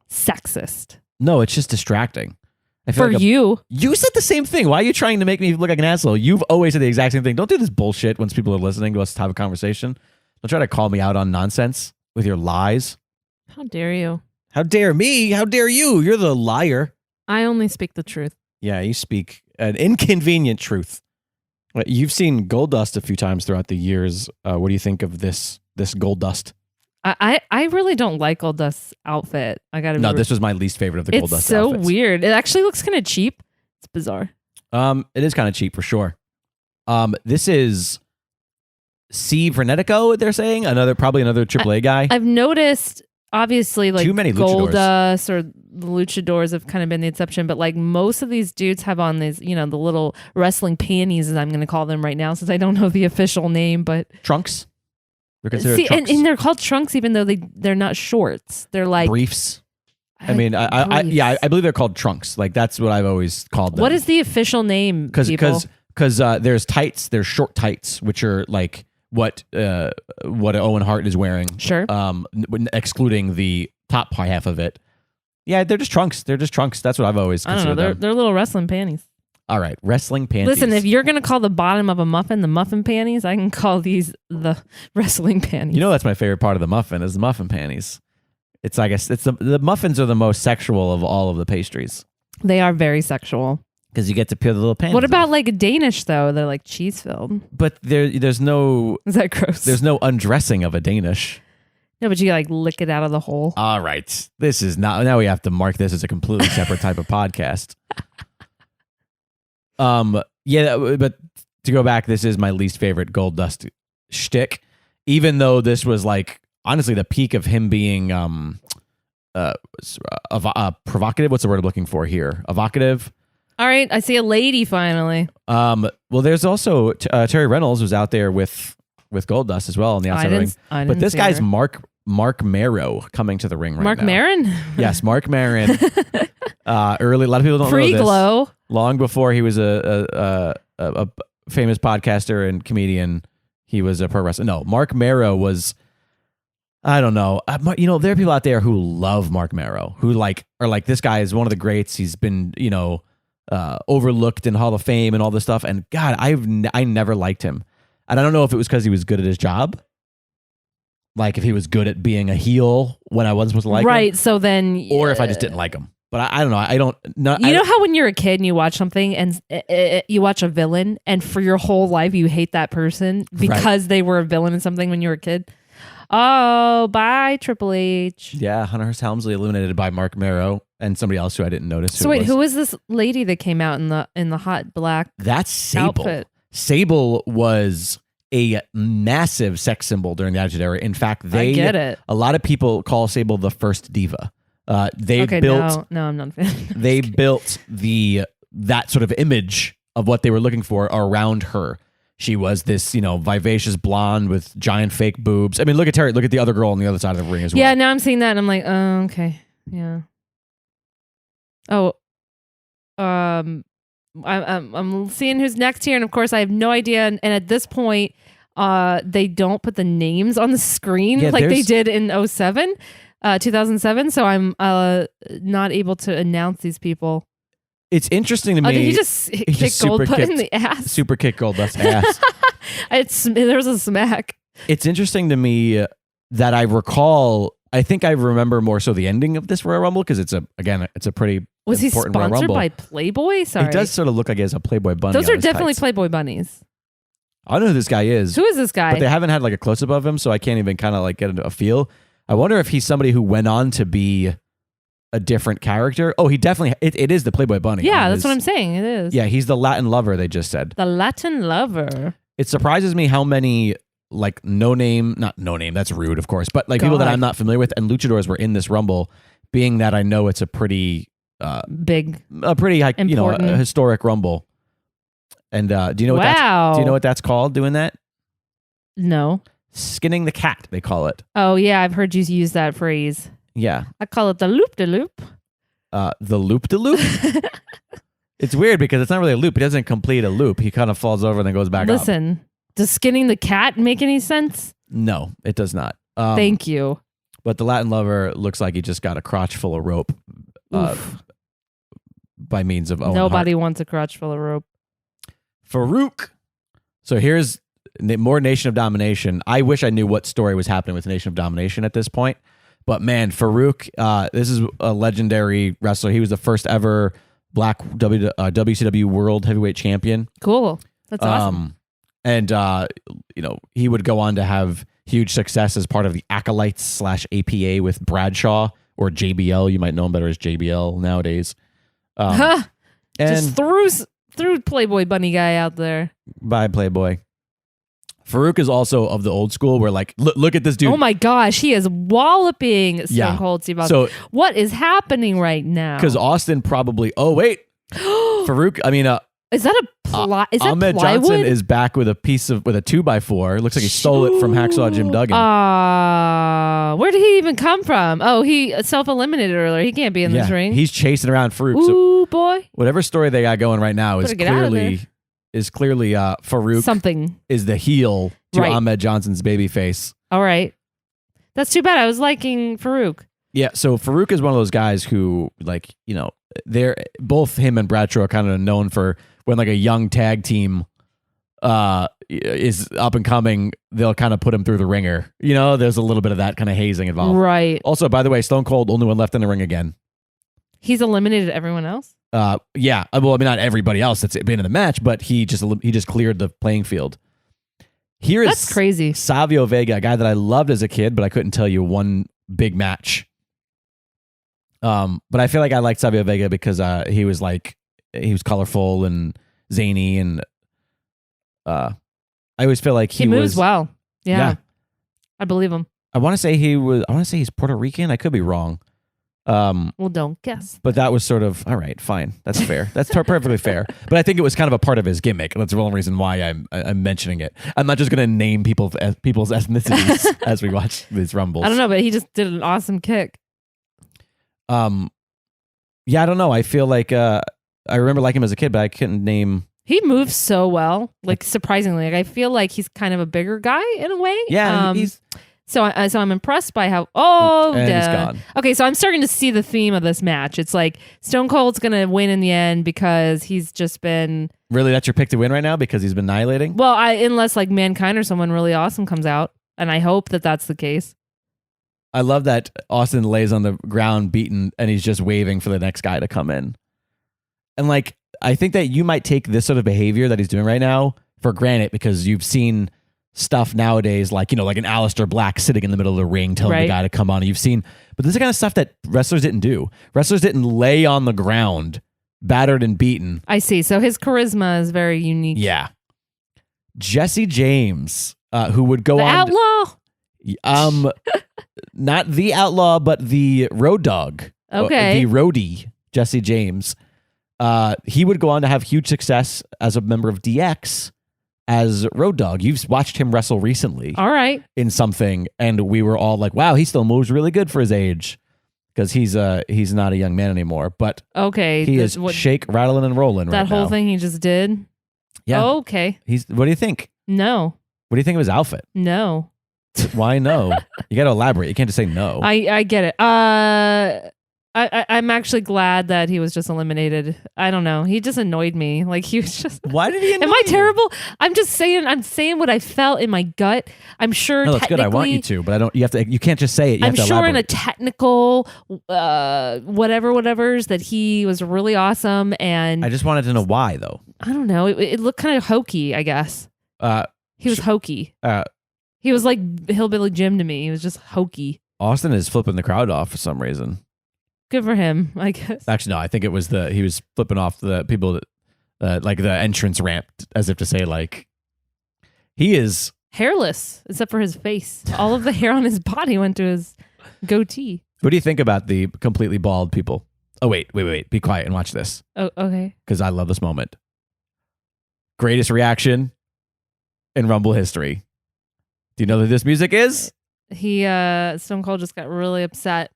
Sexist. No, it's just distracting. For you. You said the same thing. Why are you trying to make me look like an asshole? You've always said the exact same thing. Don't do this bullshit once people are listening to us have a conversation. Don't try to call me out on nonsense with your lies. How dare you? How dare me? How dare you? You're the liar. I only speak the truth. Yeah, you speak an inconvenient truth. You've seen Goldust a few times throughout the years. What do you think of this Goldust? I really don't like Goldust's outfit. I gotta No, this was my least favorite of the Goldust It's so outfits. weird. It actually looks kind of cheap. It's bizarre. It is kind of cheap for sure. This is C. Vernetico, they're saying. Probably another AAA guy. I've noticed, obviously, like Too many luchadors. Goldust or the luchadors have kind of been the exception, but like most of these dudes have on these, the little wrestling panties, as I'm going to call them right now, since I don't know the official name, but Trunks. They're considered trunks. And they're called trunks, even though they're not shorts. They're like briefs. I mean, I believe they're called trunks. Like that's what I've always called them. What is the official name? Because there's tights, there's short tights, which are like what Owen Hart is wearing. Sure. Excluding the top half of it. Yeah, they're just trunks. That's what I've always considered. I don't know. They're little wrestling panties. All right, wrestling panties. Listen, if you're gonna call the bottom of a muffin the muffin panties, I can call these the wrestling panties. That's my favorite part of the muffin is the muffin panties. It's I guess it's the muffins are the most sexual of all of the pastries. They are very sexual because you get to peel the little panties. What about off. like a Danish though? They're like cheese filled. But there's no. Is that gross? There's no undressing of a Danish. No, but you like lick it out of the hole. All right, this is not. Now we have to mark this as a completely separate type of podcast. Yeah, but to go back, this is my least favorite Goldust shtick. Even though this was like honestly the peak of him being provocative. What's the word I'm looking for here? Evocative. All right, I see a lady finally. Well, there's also Terry Reynolds was out there with Goldust as well on the outside ring. But this guy's Mark Marrow coming to the ring right Mark now. Maron? Yes, Mark Maron. Early, a lot of people don't know this. Pre-glow. Long before he was a famous podcaster and comedian, he was a pro wrestler. No, Mark Marrow was. I don't know. There are people out there who love Mark Marrow, who are like this guy is one of the greats. He's been overlooked in Hall of Fame and all this stuff. And God, I never liked him, and I don't know if it was because he was good at his job. Like if he was good at being a heel when I wasn't supposed to like him. Right. So then, or if I just didn't like him. But I don't know. I don't. No, you know how when you're a kid and you watch something and you watch a villain and for your whole life you hate that person because they were a villain in something when you were a kid. Oh, bye, Triple H. Yeah, Hunter Hearst Helmsley eliminated by Mark Marrow and somebody else who I didn't notice. So wait, who was this lady that came out in the hot black? That's Sable. Outfit? Sable was a massive sex symbol during the Attitude Era. In fact, I get it. A lot of people call Sable the first diva. No, I'm not a fan. They built that sort of image of what they were looking for around her. She was this, vivacious blonde with giant fake boobs. I mean, look at Terry. Look at the other girl on the other side of the ring as well. Yeah, now I'm seeing that and I'm like, oh, okay. Yeah. Oh, I'm seeing who's next here, and of course I have no idea. And at this point, they don't put the names on the screen like they did in 2007. So I'm not able to announce these people. It's interesting to me. Did he just kick Goldust in the ass? Super kick Goldust's ass. There was a smack. It's interesting to me that I recall. I think I remember more so the ending of this Royal Rumble because it's a pretty. Was he important Royal sponsored Rumble. by Playboy? Sorry, it does sort of look like he has a Playboy bunny. Those on are his definitely tights. Playboy bunnies. I don't know who this guy is. Who is this guy? But they haven't had like a close up of him, so I can't even kind of like get a feel. I wonder if he's somebody who went on to be a different character. Oh, he definitely. It is the Playboy bunny. Yeah, that's what I'm saying. It is. Yeah, he's the Latin lover. They just said the Latin lover. It surprises me how many like not no name. That's rude, of course, but like people that I'm not familiar with and luchadors were in this Rumble, being that I know it's a pretty big, a pretty like a historic Rumble. And do you know what that's called? Doing that? No. Skinning the cat, they call it. Oh yeah, I've heard you use that phrase. Yeah. I call it the loop-de-loop. The loop-de-loop? It's weird because it's not really a loop. He doesn't complete a loop. He kind of falls over and then goes back up. Listen, does skinning the cat make any sense? No, it does not. Thank you. But the Latin lover looks like he just got a crotch full of rope by means of Owen Nobody Hart. wants a crotch full of rope. Farouk. So here's more Nation of Domination. I wish I knew what story was happening with Nation of Domination at this point. But man, Farouk, this is a legendary wrestler. He was the first ever black WCW World Heavyweight Champion. Cool. That's awesome. And, he would go on to have huge success as part of the Acolytes / APA with Bradshaw, or JBL. You might know him better as JBL nowadays. And just threw Playboy Bunny guy out there. Bye, Playboy. Farouk is also of the old school where, like, look at this dude. Oh my gosh, he is walloping Stone Cold Steve Austin. So, what is happening right now? Because Austin probably, Farouk, is that a plot? Is that Ahmed plywood? Johnson is back with a 2x4. It looks like he stole it from Hacksaw Jim Duggan. Where did he even come from? Oh, he self-eliminated earlier. He can't be in this ring. He's chasing around Farouk. Ooh, boy. Whatever story they got going right now is clearly Farouk something is the heel to Ahmed Johnson's babyface. All right. That's too bad. I was liking Farouk. Yeah, so Farouk is one of those guys who, like, they're both him and Bradshaw are kind of known for when, like, a young tag team is up and coming, they'll kind of put him through the ringer. There's a little bit of that kind of hazing involved. Right. Also, by the way, Stone Cold, only one left in the ring again. He's eliminated everyone else? Yeah. Well, not everybody else that's been in the match, but he just cleared the playing field. That's crazy. Savio Vega, a guy that I loved as a kid, but I couldn't tell you one big match. But I feel like I liked Savio Vega because he was colorful and zany, and I always feel like he moves well. Yeah. I believe him. I want to say he's Puerto Rican. I could be wrong. Well, don't guess. But that was sort of, all right, fine. That's fair. That's perfectly fair. But I think it was kind of a part of his gimmick. That's the only reason why I'm mentioning it. I'm not just going to name people's ethnicities as we watch these Rumbles. I don't know, but he just did an awesome kick. Yeah, I don't know. I feel like I remember liking him as a kid, but I couldn't name. He moves so well, like surprisingly. Like, I feel like he's kind of a bigger guy in a way. Yeah, he's. So I'm impressed by how. And he's gone. Okay, so I'm starting to see the theme of this match. It's like Stone Cold's gonna win in the end because he's just been. Really, that's your pick to win right now because he's been annihilating? Well, unless like Mankind or someone really awesome comes out, and I hope that that's the case. I love that Austin lays on the ground beaten and he's just waving for the next guy to come in. And like, I think that you might take this sort of behavior that he's doing right now for granted because you've seen stuff nowadays like, like an Aleister Black sitting in the middle of the ring telling the guy to come on. And you've seen, but this is the kind of stuff that wrestlers didn't do. Wrestlers didn't lay on the ground, battered and beaten. I see. So his charisma is very unique. Yeah. Jesse James, who would go the on. Outlaw? Not the Outlaw, but the Road Dog. Okay. The Roadie, Jesse James. He would go on to have huge success as a member of DX as Road Dog. You've watched him wrestle recently. All right. In something, and we were all like, wow, he still moves really good for his age. Because he's not a young man anymore. But okay, he is shake, rattling, and rolling right now. That whole thing he just did? Yeah. Oh, okay. What do you think? No. What do you think of his outfit? No. Why no? You got to elaborate. You can't just say no. I get it. I'm actually glad that he was just eliminated. I don't know. He just annoyed me. Like he was just. Why did he annoy Am I you? terrible? I'm just saying. I'm saying what I felt in my gut. I'm sure. No, that's good. I want you to, but I don't. You have to. You can't just say it. You I'm have to sure elaborate. in a technical, whatever's that he was really awesome, and I just wanted to know why though. I don't know. It looked kind of hokey. I guess. He was hokey. He was like Hillbilly Jim to me. He was just hokey. Austin is flipping the crowd off for some reason. Good for him, I guess. Actually, no. I think it was he was flipping off the people that, like the entrance ramp, as if to say, like, he is hairless except for his face. All of the hair on his body went to his goatee. What do you think about the completely bald people? Oh, wait. Be quiet and watch this. Oh, okay. Because I love this moment. Greatest reaction in Rumble history. Do you know who this music is? Stone Cold just got really upset.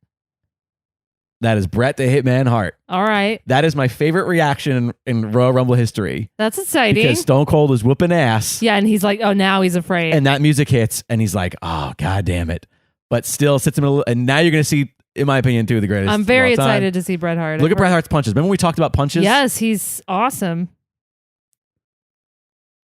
That is Bret the Hitman Hart. All right. That is my favorite reaction in Royal Rumble history. That's exciting. Because Stone Cold is whooping ass. Yeah, and he's like, oh, now he's afraid. And that music hits, and he's like, oh, God damn it. But still sits in the middle, and now you're going to see, in my opinion, two of the greatest. I'm very excited to see Bret Hart. Look at Bret Hart's punches. Remember when we talked about punches? Yes, he's awesome.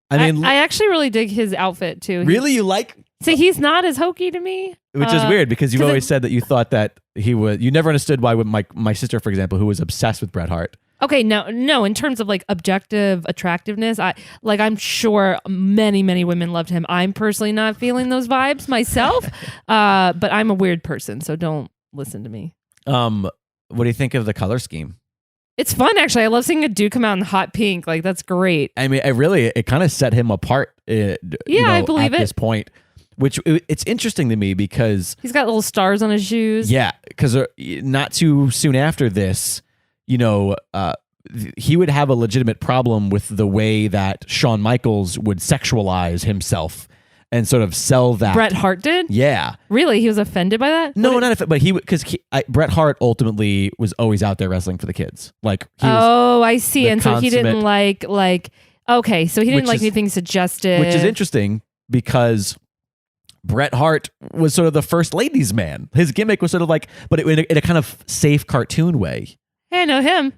I mean, I actually really dig his outfit, too. Really? You like... See, he's not as hokey to me. Which is weird because you've always said that you thought that he would. You never understood why my sister, for example, who was obsessed with Bret Hart. Okay, no. In terms of like objective attractiveness, I'm sure many women loved him. I'm personally not feeling those vibes myself, but I'm a weird person, so don't listen to me. What do you think of the color scheme? It's fun, actually. I love seeing a dude come out in hot pink. Like, that's great. I mean, it kind of set him apart. I believe at this point, which it's interesting to me because he's got little stars on his shoes. Yeah, because not too soon after this, he would have a legitimate problem with the way that Shawn Michaels would sexualize himself and sort of sell that. Bret Hart did? Yeah. Really? He was offended by that? No, but Bret Hart ultimately was always out there wrestling for the kids. Like, I see. And so he didn't like, okay, so he didn't like anything suggestive. Which is interesting because Bret Hart was sort of the first ladies' man. His gimmick was sort of like, but in a kind of safe cartoon way. Hey, I know him.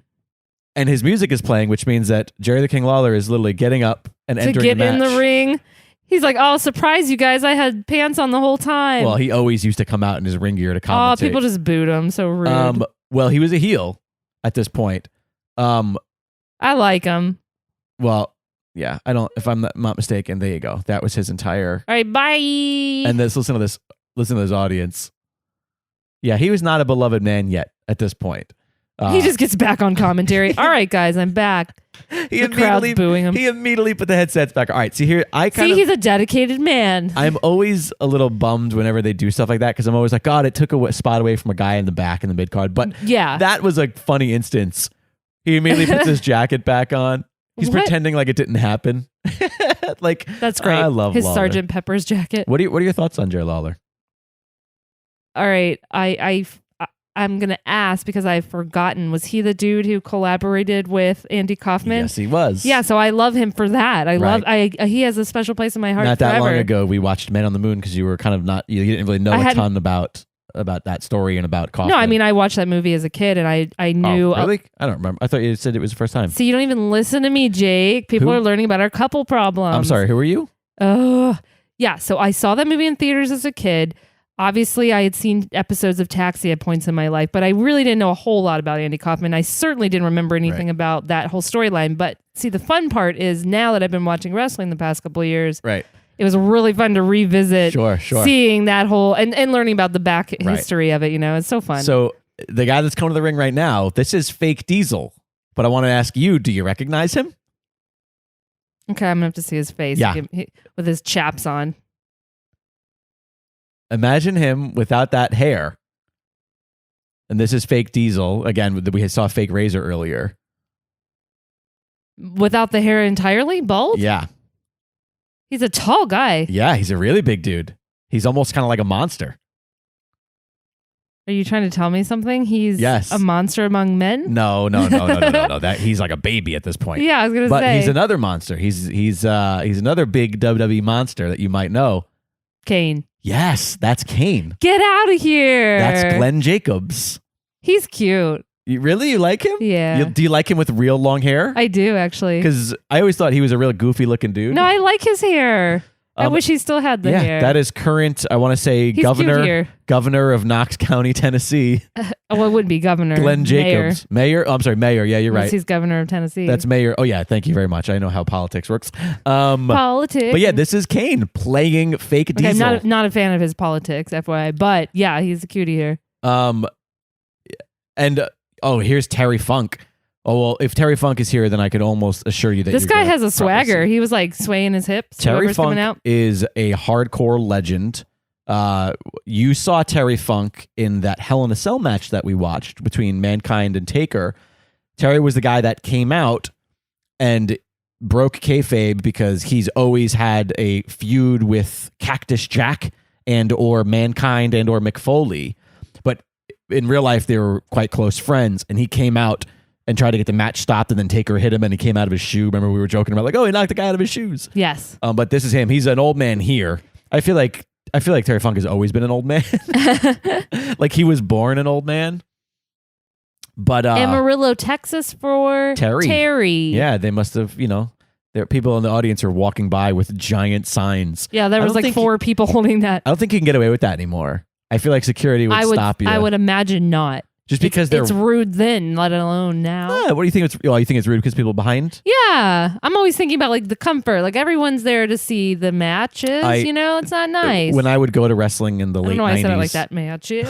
And his music is playing, which means that Jerry the King Lawler is literally getting up and entering the match. To get in the ring. He's like, oh, surprise, you guys. I had pants on the whole time. Well, he always used to come out in his ring gear to commentate. Oh, people just booed him. So rude. Well, he was a heel at this point. I like him. Well, yeah, I don't, if I'm not mistaken, there you go. That was his entire. All right, bye. And listen to this audience. Yeah, he was not a beloved man yet at this point. He just gets back on commentary. All right, guys, I'm back. The crowd's booing him. He immediately put the headsets back. All right, see here, he's a dedicated man. I'm always a little bummed whenever they do stuff like that because I'm always like, God, it took a spot away from a guy in the back in the mid card. But yeah, that was a funny instance. He immediately puts his jacket back on. He's pretending like it didn't happen. Like, that's great. I love his Lawler. Sergeant Pepper's jacket. What are your thoughts on Jerry Lawler? All right, I'm going to ask because I've forgotten. Was he the dude who collaborated with Andy Kaufman? Yes, he was. Yeah, so I love him for that. He has a special place in my heart. Not that forever. long ago, we watched Man on the Moon because you were kind of you didn't really know a ton about that story and about Kaufman. No, I mean, I watched that movie as a kid and I knew. Oh, really? I don't remember. I thought you said it was the first time. See, you don't even listen to me, Jake. People are learning about our couple problems. I'm sorry, who are you? Yeah, so I saw that movie in theaters as a kid. Obviously, I had seen episodes of Taxi at points in my life, but I really didn't know a whole lot about Andy Kaufman. I certainly didn't remember anything about that whole storyline. But see, the fun part is now that I've been watching wrestling the past couple of years, right? It was really fun to revisit seeing that whole and learning about the back history of it. It's so fun. So the guy that's coming to the ring right now, this is Fake Diesel. But I want to ask you, do you recognize him? Okay, I'm going to have to see his face with his chaps on. Imagine him without that hair. And this is Fake Diesel. Again, we saw Fake Razor earlier. Without the hair entirely? Bald? Yeah. He's a tall guy. Yeah, he's a really big dude. He's almost kind of like a monster. Are you trying to tell me something? He's a monster among men? No. That he's like a baby at this point. Yeah, I was going to say. But he's another monster. He's another big WWE monster that you might know. Kane. Yes, that's Kane. Get out of here. That's Glenn Jacobs. He's cute. You like him? Yeah. Do you like him with real long hair? I do, actually. Because I always thought he was a real goofy looking dude. No, I like his hair. I wish he still had the hair. That is current, I want to say, He's governor of Knox County, Tennessee. Well, it wouldn't be governor. Glenn Jacobs. Mayor? Oh, I'm sorry, mayor. Yeah, you're right. He's governor of Tennessee. That's mayor. Oh, yeah, thank you very much. I know how politics works. Politics. But yeah, this is Kane playing Fake Diesel. I'm not a fan of his politics, FYI. But yeah, he's a cutie here. And here's Terry Funk. Oh, well, if Terry Funk is here, then I could almost assure you that this guy has a swagger. He was like swaying his hips. Terry Funk is a hardcore legend. You saw Terry Funk in that Hell in a Cell match that we watched between Mankind and Taker. Terry was the guy that came out and broke kayfabe because he's always had a feud with Cactus Jack and or Mankind and or Mick Foley. But in real life, they were quite close friends, and he came out and tried to get the match stopped, and then Taker hit him, and he came out of his shoe. Remember, we were joking about he knocked the guy out of his shoes. Yes. But this is him. He's an old man here. I feel like Terry Funk has always been an old man. Like he was born an old man. But Amarillo, Texas for Terry. Yeah, they must have. There people in the audience are walking by with giant signs. Yeah, there was like 4 people holding that. I don't think you can get away with that anymore. I feel like security would stop you. I would imagine not. Just because they're it's rude then, let alone now. What do you think? You think it's rude because people behind? Yeah, I'm always thinking about like the comfort. Like everyone's there to see the matches. It's not nice. When I would go to wrestling in the late 90s, I said it like that. Matches.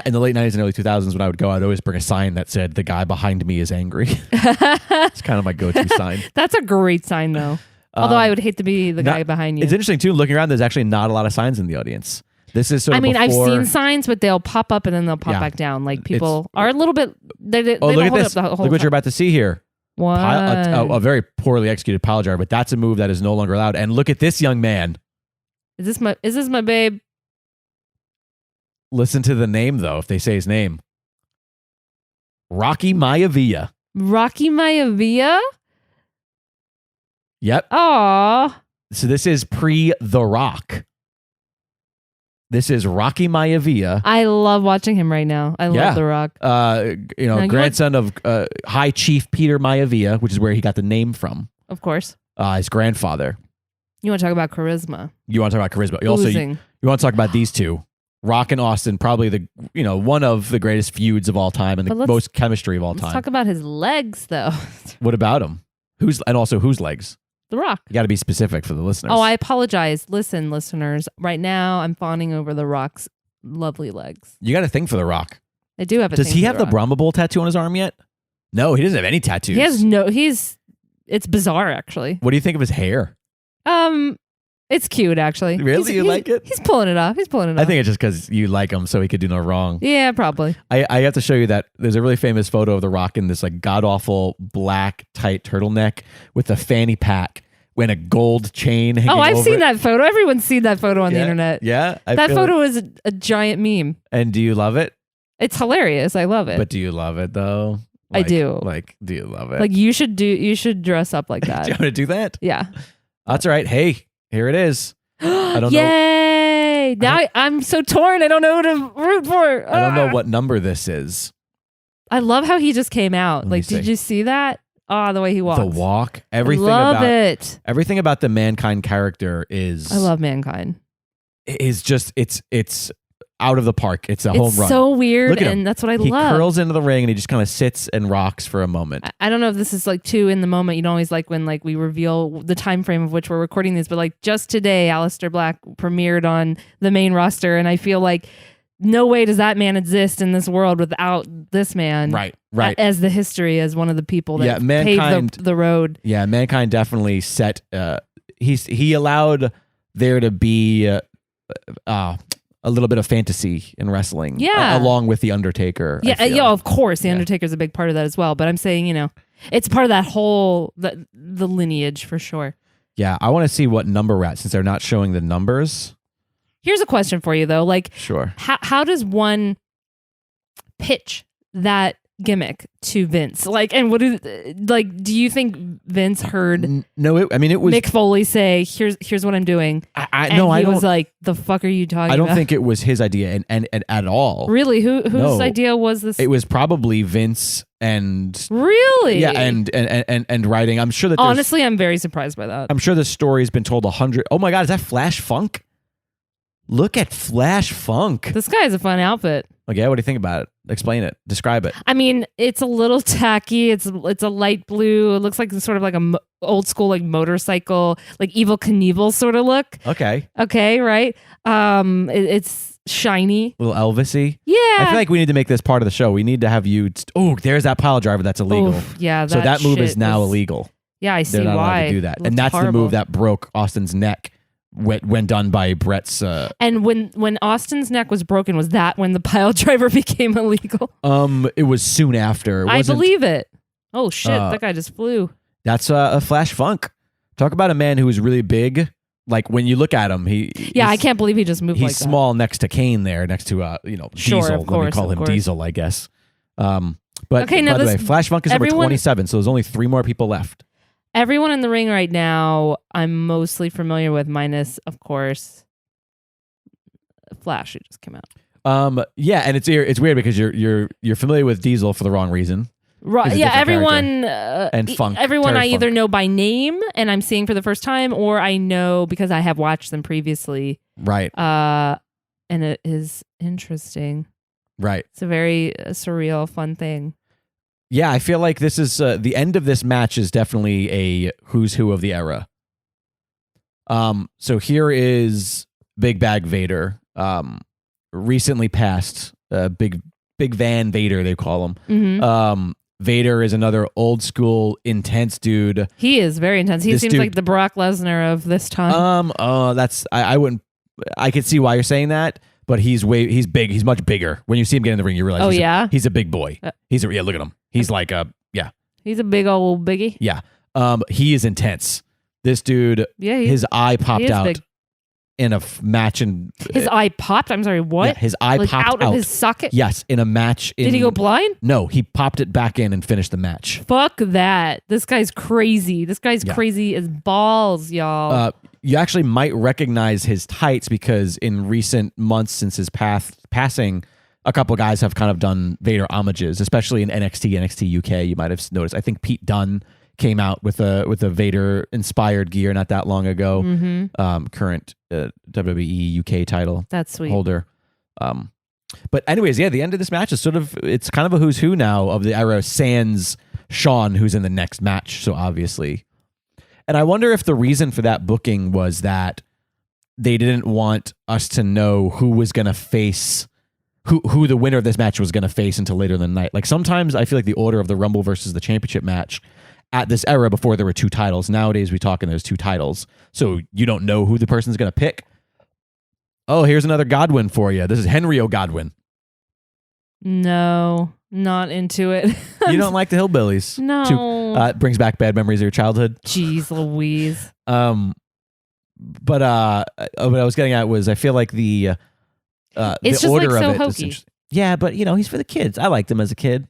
In the late 90s and early 2000s, when I would go, I'd always bring a sign that said, "The guy behind me is angry." It's kind of my go-to sign. That's a great sign, though. Although I would hate to be the guy behind you. It's interesting too. Looking around, there's actually not a lot of signs in the audience. This is sort of. I've seen signs, but they'll pop up and then they'll pop back down. Like people are a little bit. They look don't at hold this! up the whole Look what time. you're about to see here. What? A very poorly executed pile driver, but that's a move that is no longer allowed. And look at this young man. Is this my babe? Listen to the name though. If they say his name, Rocky Maivia. Rocky Maivia. Yep. Aw. So this is pre The Rock. This is Rocky Maivia. I love watching him right now. I love The Rock. Grandson of High Chief Peter Maivia, which is where he got the name from. Of course. His grandfather. You want to talk about charisma? You want to talk about charisma. You want to talk about these two. Rock and Austin, probably one of the greatest feuds of all time and the most chemistry of all time. Let's talk about his legs, though. What about him? Whose legs? The Rock. You got to be specific for the listeners. Oh, I apologize. Listen, listeners. Right now, I'm fawning over The Rock's lovely legs. You got a thing for The Rock. I do have a thing for Does he have the Rock. Brahma Bull tattoo on his arm yet? No, he doesn't have any tattoos. He has it's bizarre, actually. What do you think of his hair? It's cute, actually. Really? You like it? He's pulling it off. I think it's just because you like him, so he could do no wrong. Yeah, probably. I have to show you that there's a really famous photo of The Rock in this like god-awful black tight turtleneck with a fanny pack and a gold chain hanging over I've seen it. that photo. Everyone's seen that photo on the internet. Yeah. That photo is a giant meme. And do you love it? It's hilarious. I love it. But do you love it, though? I do. Do you love it? Like, you should dress up like that. Do you want to do that? Yeah. That's all right. Hey, here it is. I don't know. Yay! Now I'm so torn. I don't know who to root for. I don't know what number this is. I love how he just came out. Let me Did see. you see that? Oh, the way he walks. The walk. Everything About the Mankind character is. I love Mankind. Is just it's out of the park. It's a home run. It's so weird, Look at and him. that's what I He love. curls into the ring and he just kind of sits and rocks for a moment. I don't know if this is like too in the moment. You don't always like when like we reveal the time frame of which we're recording these, but like just today, Aleister Black premiered on the main roster, and I feel like no way does that man exist in this world without this man. Right. As the history, as one of the people that Mankind, paved the road. Yeah, Mankind definitely set. He allowed there to be a little bit of fantasy in wrestling. Yeah. Along with The Undertaker. Yeah, of course. The Undertaker's a big part of that as well. But I'm saying, it's part of that whole, the lineage for sure. Yeah, I want to see what number we're at since they're not showing the numbers. Here's a question for you, though. Like, sure. How does one pitch that gimmick to Vince? Like, and do you think Vince heard it was Mick Foley say, here's what I'm doing? I was like, the fuck are you talking about? I don't think it was his idea and at all. Really? Whose idea was this? It was probably Vince and really? Yeah, and writing. I'm sure that honestly, I'm very surprised by that. I'm sure the story's been told 100. Oh my God, is that Flash Funk? Look at Flash Funk. This guy has a fun outfit. Okay, what do you think about it? Explain it. Describe it. I mean, it's a little tacky. It's a light blue. It looks like sort of like a old school like motorcycle, like Evel Knievel sort of look. Okay. Okay, right? It's shiny. A little Elvis-y. Yeah. I feel like we need to make this part of the show. We need to have you. There's that pile driver that's illegal. Oof, yeah. So that move is now illegal. Yeah, I see why. They're not allowed to do that. And that's horrible. the move that broke Austin's neck when done by Bret's. And when Austin's neck was broken, was that when the pile driver became illegal? It was soon after. I believe it. Oh shit! That guy just flew. That's a Flash Funk. Talk about a man who is really big. Like when you look at him, I can't believe he just moved like that. He's small next to Kane there, next to Sure, Diesel. of course, Let me call him Diesel, I guess. But okay, by the way, Flash Funk is number 27, so there's only 3 more people left. Everyone in the ring right now, I'm mostly familiar with, minus, of course, Flash, who just came out. Yeah, and it's weird because you're familiar with Diesel for the wrong reason. Right. Yeah, everyone and Funk. Everyone Terry I either Funk. know by name and I'm seeing for the first time, or I know because I have watched them previously. Right. And it is interesting. Right. It's a very surreal, fun thing. Yeah, I feel like this is the end of this match is definitely a who's who of the era. So here is Big Bag Vader, recently passed, Big Van Vader, they call him. Mm-hmm. Vader is another old school, intense dude. He is very intense. He This seems dude- like the Brock Lesnar of this time. I wouldn't. I could see why you're saying that, but he's big. He's much bigger. When you see him get in the ring, you realize. Oh, he's yeah? he's a big boy. Look at him. He's like He's a big old biggie. yeah. He is intense. This dude, Yeah, his eye popped is out big. in a match, and His eye popped. I'm sorry, what? yeah, his eye like popped out of his socket? Yes, in a match. Did he go blind? No, he popped it back in and finished the match. Fuck that. This guy's crazy. This guy's crazy as balls, y'all. You actually might recognize his tights because in recent months since his passing, a couple guys have kind of done Vader homages, especially in NXT UK. You might have noticed. I think Pete Dunne came out with a Vader inspired gear not that long ago. Mm-hmm. Current WWE UK title That's sweet. holder. But anyways, yeah, the end of this match is it's kind of a who's who now of the era, sans Shawn, who's in the next match. So obviously, and I wonder if the reason for that booking was that they didn't want us to know who was going to face who the winner of this match was going to face until later in the night. Like sometimes I feel like the order of the Rumble versus the championship match at this era, before there were two titles. Nowadays we talk and there's two titles, so you don't know who the person's going to pick. Oh, here's another Godwin for you. This is Henry O. Godwin. No, not into it. You don't like the Hillbillies? No. It brings back bad memories of your childhood. Jeez Louise. But what I was getting at was I feel like the It's just order like so of it is hokey. interesting. Yeah, but he's for the kids. I liked him as a kid.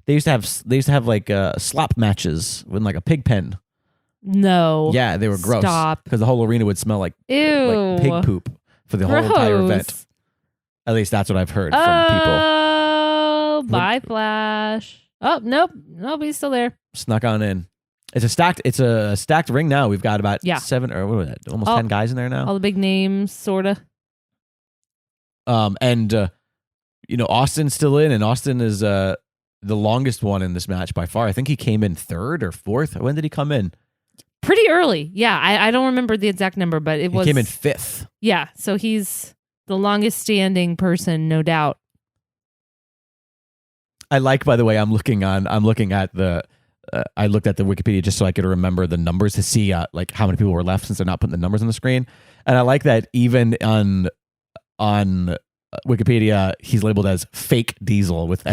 They used to have like slop matches with like a pig pen. No. Yeah, they were gross. Stop. Because the whole arena would smell like Ew. pig poop for the whole entire event. At least that's what I've heard from people. Oh, bye, Flash. Oh, nope. He's still there. Snuck on in. It's a stacked ring now. We've got about 7 or what was that? Almost 10 guys in there now. All the big names, sorta. And Austin's still in, and Austin is the longest one in this match by far. I think he came in 3rd or 4th. When did he come in? Pretty early. Yeah, I don't remember the exact number, but he came in 5th. Yeah, so he's the longest standing person, no doubt. I like, by the way, I'm looking at the I looked at the Wikipedia just so I could remember the numbers to see like how many people were left, since they're not putting the numbers on the screen. And I like that even on Wikipedia he's labeled as fake Diesel with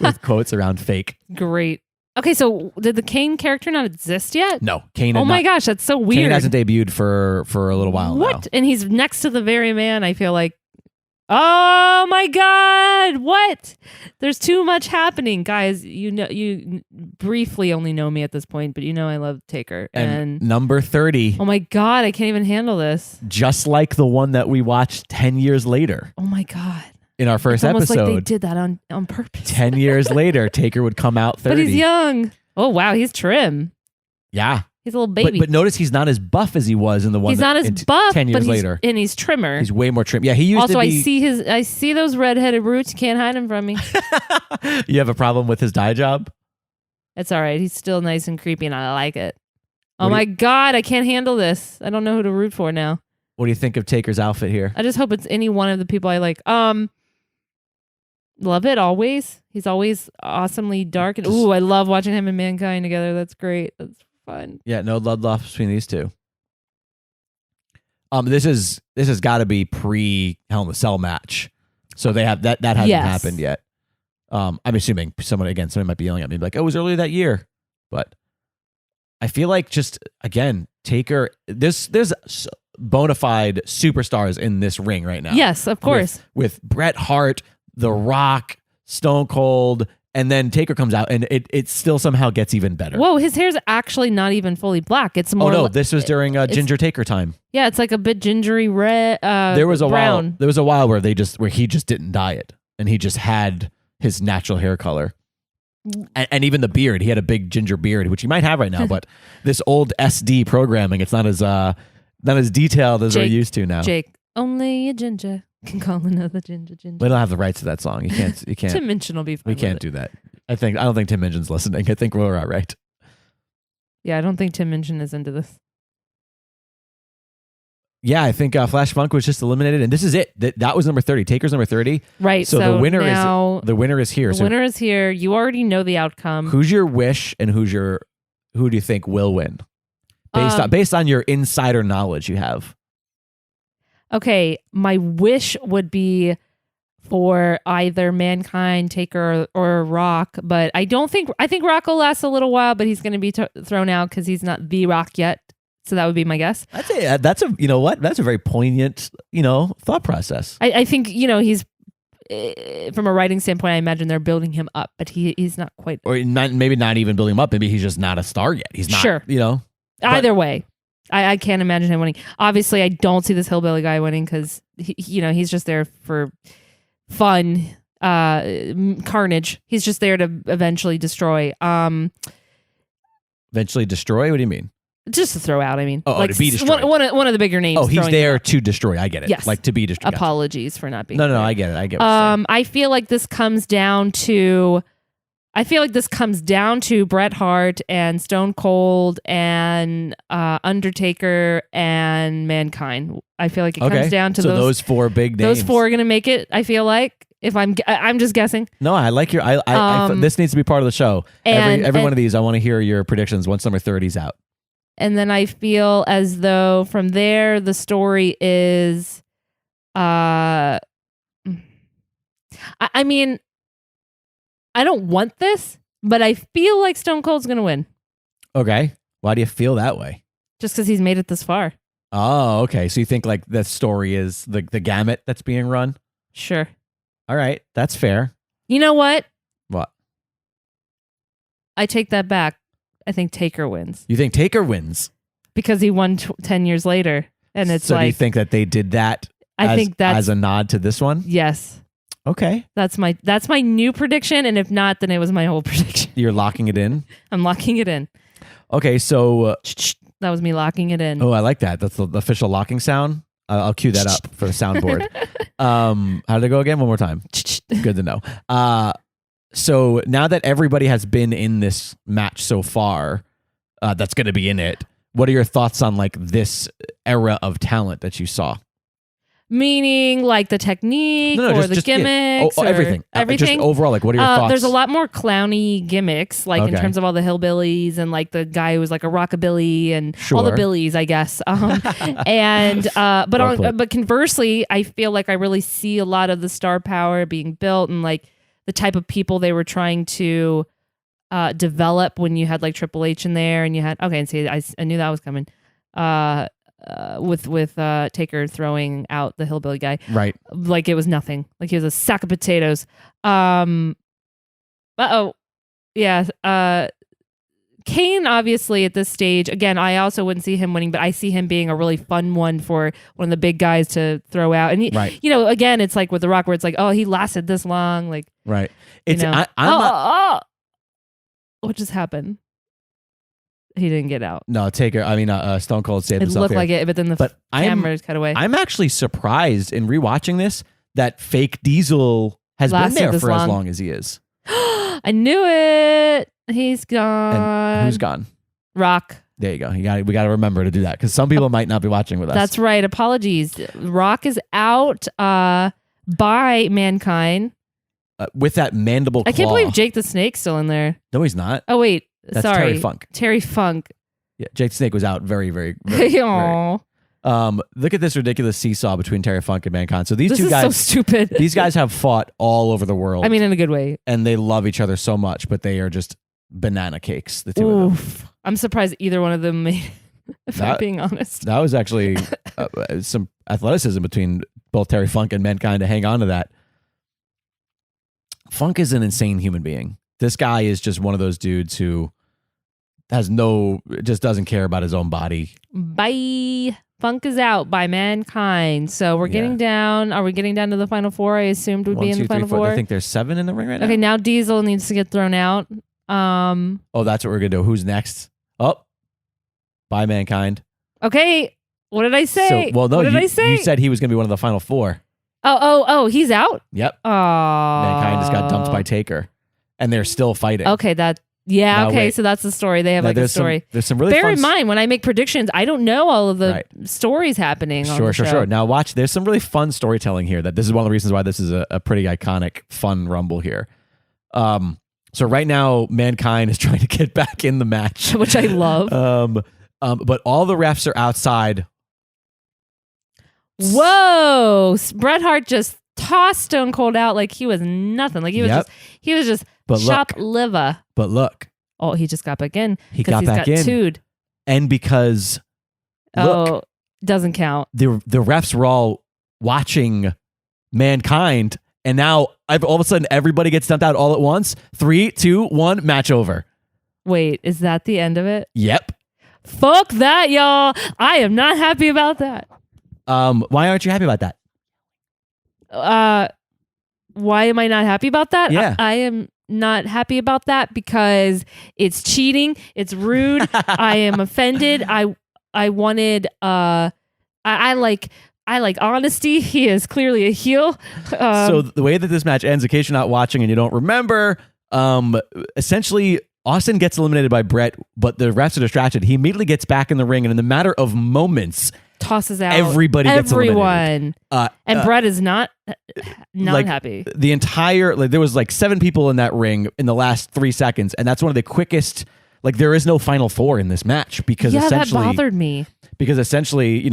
with quotes around fake. Great. Okay, so did the Kane character not exist yet? No, Kane. Oh my gosh, that's so weird. Kane hasn't debuted for a little while now. What? And he's next to the very man. I feel like. Oh my God! What? There's too much happening, guys. You briefly only know me at this point, but I love Taker and number 30. Oh my God, I can't even handle this. Just like the one that we watched 10 years later. Oh my God. In our first it's almost episode, like they did that on purpose. 10 years later, Taker would come out 30. But he's young. Oh wow, he's trim. Yeah. He's a little baby. But notice he's not as buff as he was in the one. He's not as buff. 10 years later, and he's trimmer. He's way more trim. Yeah, he used also, to be. I see those redheaded roots. You can't hide them from me. You have a problem with his dye job? It's all right. He's still nice and creepy, and I like it. Oh my God, I can't handle this. I don't know who to root for now. What do you think of Taker's outfit here? I just hope it's any one of the people I like. Love it always. He's always awesomely dark, and I love watching him and Mankind together. That's great. That's fun. Yeah, no blood loss between these two. This has got to be pre Hell in a Cell match, so they have that hasn't happened yet. I'm assuming somebody might be yelling at me like, "Oh, it was earlier that year," but I feel like just again Taker. There's bona fide superstars in this ring right now. Yes, of course. With Bret Hart, The Rock, Stone Cold. And then Taker comes out, and it still somehow gets even better. Whoa, his hair's actually not even fully black. It's more. Oh no, this was during Ginger Taker time. Yeah, it's like a bit gingery red. There was a brown. while. There was a while where he just didn't dye it, and he just had his natural hair color. And even the beard, he had a big ginger beard, which he might have right now. But this old SD programming, it's not as detailed as we're used to now. Jake, only a ginger Can call another ginger. We don't have the rights to that song. You can't. Tim Minchin will be fine. We can't do that. I don't think Tim Minchin's listening. I think we're all right. Yeah, I don't think Tim Minchin is into this. Yeah, I think Flash Funk was just eliminated, and this is it. That was number 30. Taker's number 30. Right. So the winner is here. The winner is here. You already know the outcome. Who's your wish, and who do you think will win? Based on your insider knowledge you have. Okay, my wish would be for either Mankind, Taker, or Rock, but I think Rock will last a little while, but he's going to be thrown out because he's not the Rock yet. So that would be my guess. I'd say that's a very poignant, thought process. I think, he's from a writing standpoint, I imagine they're building him up, but he's not quite. Or maybe not even building him up. Maybe he's just not a star yet. He's not, sure. Either way. I can't imagine him winning. Obviously, I don't see this hillbilly guy winning because he's just there for fun, carnage. He's just there to eventually destroy. Eventually destroy? What do you mean? Just to throw out. I mean, to be destroyed. One of the bigger names. Oh, he's there to destroy. I get it. Yes, like to be destroyed. Apologies for not being. No, there. I get it. I get. What you're saying. I feel like this comes down to. Bret Hart and Stone Cold and Undertaker and Mankind. I feel like it comes down to those four big names. Those four are going to make it. I feel like if I'm just guessing. No, I like your. This needs to be part of the show. Every one of these, I want to hear your predictions once number 30's out. And then I feel as though from there the story is, I mean. I don't want this, but I feel like Stone Cold's going to win. Okay. Why do you feel that way? Just because he's made it this far. Oh, okay. So you think like the story is the gamut that's being run? Sure. All right. That's fair. You know what? What? I take that back. I think Taker wins. You think Taker wins? Because he won 10 years later. And it's so do you think that they did that as a nod to this one? Yes. Okay. That's my new prediction, and if not, then it was my whole prediction. You're locking it in? I'm locking it in. Okay, so... that was me locking it in. Oh, I like that. That's the official locking sound. I'll cue that up for the soundboard. How did it go again? One more time. Good to know. So now that everybody has been in this match so far, that's going to be in it, what are your thoughts on like this era of talent that you saw? Meaning like the technique or the gimmicks? Yeah. Everything. Just overall, like what are your thoughts? There's a lot more clowny gimmicks, like in terms of all the hillbillies and like the guy who was like a rockabilly and all the billies, I guess. But conversely, I feel like I really see a lot of the star power being built and like the type of people they were trying to develop when you had like Triple H in there and you had, and see, I knew that was coming. With Taker throwing out the hillbilly guy, right? Like it was nothing. Like he was a sack of potatoes. Yeah. Kane, obviously, at this stage, again, I also wouldn't see him winning, but I see him being a really fun one for one of the big guys to throw out. And again, it's like with The Rock, where it's like, oh, he lasted this long, like right. It's what just happened? He didn't get out. No, Stone Cold saved himself. It looked here. like it, but then the cameras cut away. I'm actually surprised in rewatching this that fake Diesel has been there for as long as he is. I knew it. He's gone. And who's gone? Rock. There you go. We got to remember to do that because some people might not be watching with us. That's right. Apologies. Rock is out by Mankind. With that mandible claw. I can't believe Jake the Snake's still in there. No, he's not. Oh, wait. That's Sorry. Terry Funk. Yeah, Jake the Snake was out very, very, very, very. Look at this ridiculous seesaw between Terry Funk and Mankind. So these two guys, so stupid. These guys have fought all over the world. I mean, in a good way. And they love each other so much, but they are just banana cakes. The two of them. I'm surprised either one of them made it, if I'm being honest. That was actually some athleticism between both Terry Funk and Mankind to hang on to that. Funk is an insane human being. This guy is just one of those dudes who just doesn't care about his own body. Bye. Funk is out by Mankind. So we're getting down. Are we getting down to the final four? I assumed would be in the final four. I think there's 7 in the ring right now. Okay, now Diesel needs to get thrown out. Oh, that's what we're going to do. Who's next? Oh, by Mankind. Okay. What did I say? What did I say? You said he was going to be one of the final 4. Oh, he's out? Yep. Oh. Mankind just got dumped by Taker, and they're still fighting. Okay, so that's the story. They have like a story. There's some really Bear in mind, when I make predictions, I don't know all of the stories happening on the show. Sure. Now watch, there's some really fun storytelling here. That this is one of the reasons why this is a pretty iconic, fun Rumble here. So right now, Mankind is trying to get back in the match. Which I love. But all the refs are outside. Whoa! Bret Hart just tossed Stone Cold out like he was nothing. Like he was just chop liver. But look. Oh, he just got back in. He got back in. Two'd. And because doesn't count. The refs were all watching Mankind, and now all of a sudden everybody gets dumped out all at once. 3, 2, 1, match over. Wait, is that the end of it? Yep. Fuck that, y'all. I am not happy about that. Why aren't you happy about that? Why am I not happy about that? Yeah. I am not happy about that because it's cheating. It's rude. I am offended. I wanted I like honesty. He is clearly a heel. So the way that this match ends, in case you're not watching and you don't remember, essentially Austin gets eliminated by Bret, but the refs are distracted. He immediately gets back in the ring, and in the matter of moments, tosses out everybody gets eliminated. And Bret is not like, happy. The entire, there was 7 people in that ring in the last 3 seconds, and that's one of the quickest. There is no final 4 in this match because essentially that bothered me. Because essentially,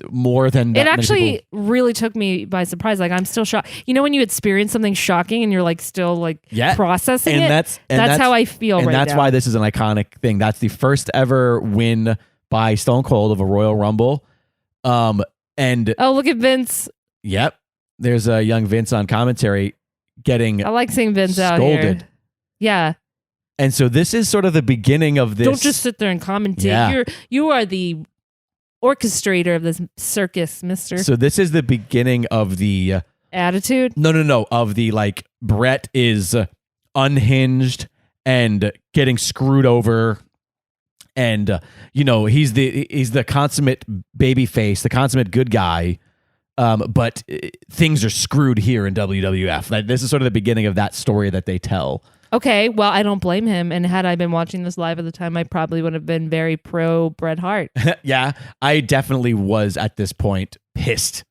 more than that it actually people, really took me by surprise. I'm still shocked. When you experience something shocking and you're still processing it. That's how I feel right now. And that's why this is an iconic thing. That's the first ever win by Stone Cold of a Royal Rumble. And look at Vince. Yep. There's a young Vince on commentary getting I like seeing Vince scolded. out here. Yeah. And so this is sort of the beginning of this. Don't just sit there and commentate. Yeah. You are the orchestrator of this circus, mister. So this is the beginning of the attitude? No. Of the Bret is unhinged and getting screwed over. And he's the consummate baby face, the consummate good guy. But things are screwed here in WWF. This is sort of the beginning of that story that they tell. Okay, well, I don't blame him. And had I been watching this live at the time, I probably would have been very pro Bret Hart. Yeah, I definitely was at this point pissed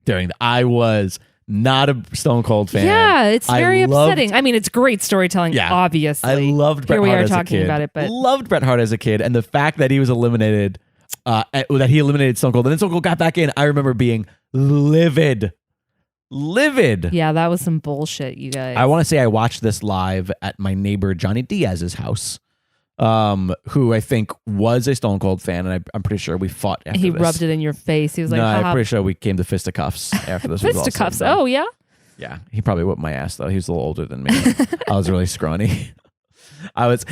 during that. I was not a Stone Cold fan. Yeah, it's very upsetting. I mean, it's great storytelling, obviously. I loved Bret Hart as a kid. Here we are talking about it, but loved Bret Hart as a kid. And the fact that he was eliminated, that he eliminated Stone Cold, and then Stone Cold got back in, I remember being livid. Yeah, that was some bullshit, you guys. I want to say I watched this live at my neighbor Johnny Diaz's house, who I think was a Stone Cold fan, and I'm pretty sure we fought after He this. rubbed it in your face. He was like, no, I'm pretty sure we came to fisticuffs after this. Fisticuffs? Oh, yeah? Yeah, he probably whipped my ass, though. He was a little older than me. I was really scrawny.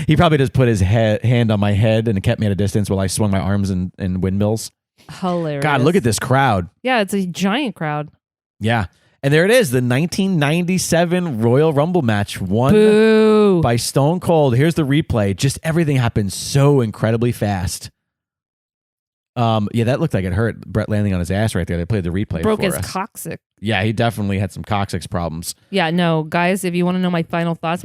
He probably just put his hand on my head and kept me at a distance while I swung my arms in windmills. Hilarious. God, look at this crowd. Yeah, it's a giant crowd. Yeah. And there it is, the 1997 Royal Rumble match won by Stone Cold. Here's the replay. Just everything happened so incredibly fast. Yeah, that looked like it hurt. Bret landing on his ass right there. They played the replay Broke for his us. coccyx. Yeah, he definitely had some coccyx problems. Yeah, no, guys, if you want to know my final thoughts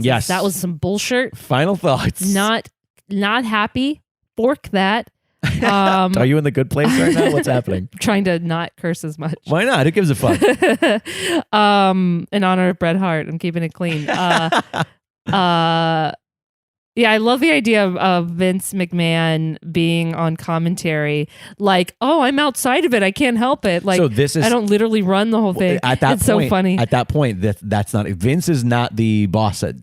yes. is that was some bullshit. Final thoughts. Not happy. Fork that. Are you in the good place right now? What's happening? Trying to not curse as much. Why not? Who gives a fuck? In honor of Bret Hart, I'm keeping it clean. Yeah, I love the idea of Vince McMahon being on commentary, I'm outside of it. I can't help it. So this is, I don't literally run the whole thing. At that it's point, so funny. At that point, that's not Vince is not the boss at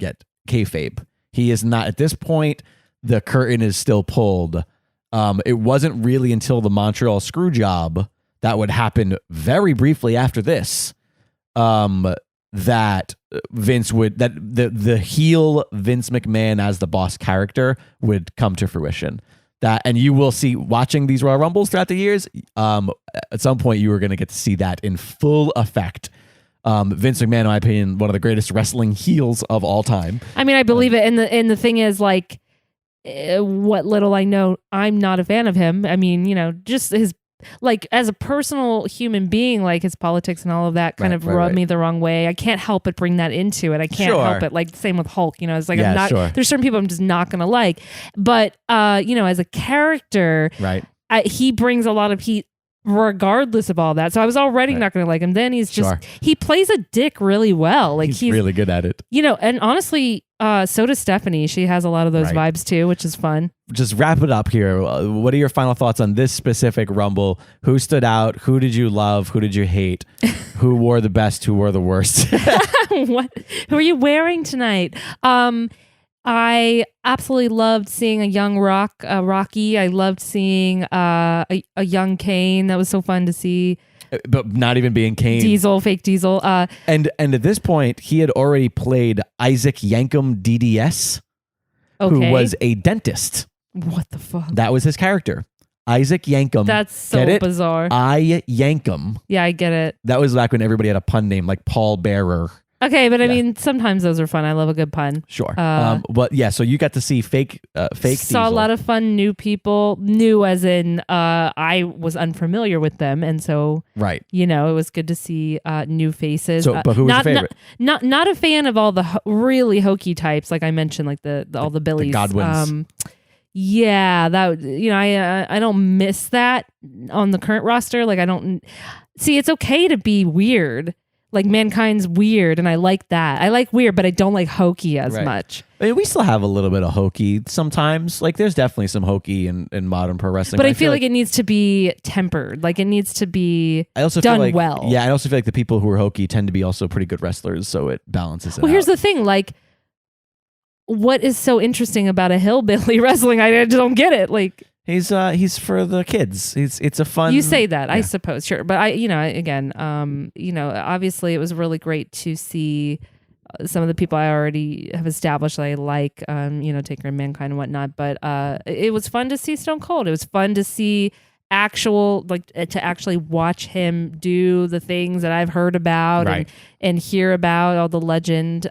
kayfabe. He is not at this point. The curtain is still pulled. It wasn't really until the Montreal Screwjob that would happen very briefly after this, that Vince would, that the heel Vince McMahon as the boss character would come to fruition. That, and you will see, watching these Royal Rumbles throughout the years, at some point you are going to get to see that in full effect. Vince McMahon, in my opinion, one of the greatest wrestling heels of all time. I mean, I believe it. And the thing is, what little I know, I'm not a fan of him. I mean, just his like as a personal human being, like his politics and all of that kind of rubbed me the wrong way. I can't help but bring that into it. I can't help it. Like same with Hulk, it's like I'm not. There's certain people I'm just not gonna like, but as a character, right, he brings a lot of heat. Regardless of all that, so I was already not going to like him. Then he's just he plays a dick really well. Like he's really good at it. And honestly, so does Stephanie. She has a lot of those vibes too, which is fun. Just wrap it up here. What are your final thoughts on this specific Rumble? Who stood out? Who did you love? Who did you hate? Who wore the best? Who wore the worst? What? Who are you wearing tonight? I absolutely loved seeing a young Rocky. I loved seeing a young Kane. That was so fun to see. But not even being Kane. Fake Diesel. And at this point, he had already played Isaac Yankem DDS, who was a dentist. What the fuck? That was his character. Isaac Yankem. That's so bizarre. I Yankem. Yeah, I get it. That was back when everybody had a pun name like Paul Bearer. Okay, but I mean, sometimes those are fun. I love a good pun. Sure. But yeah, so you got to see fake Saw Diesel. a lot of fun new people. New as in I was unfamiliar with them. And so, right. It was good to see new faces. So, but who was your favorite? Not a fan of all the really hokey types, like I mentioned, like all the Billies. The Godwins. Yeah, that I don't miss that on the current roster. Like I don't see. It's okay to be weird. Like Mankind's weird, and I like that. I like weird, but I don't like hokey as much. I mean, we still have a little bit of hokey sometimes. Like, there's definitely some hokey in modern pro wrestling. But I feel like it needs to be tempered. Like, it needs to be done well. Yeah, I also feel like the people who are hokey tend to be also pretty good wrestlers, so it balances it out. Well, here's the thing. Like, what is so interesting about a hillbilly wrestling? I just don't get it. Like... He's for the kids. It's a fun. You say that, I suppose, sure, but obviously it was really great to see some of the people I already have established that I like, Taker and Mankind and whatnot. But it was fun to see Stone Cold. It was fun to see to actually watch him do the things that I've heard about and hear about, all the legend.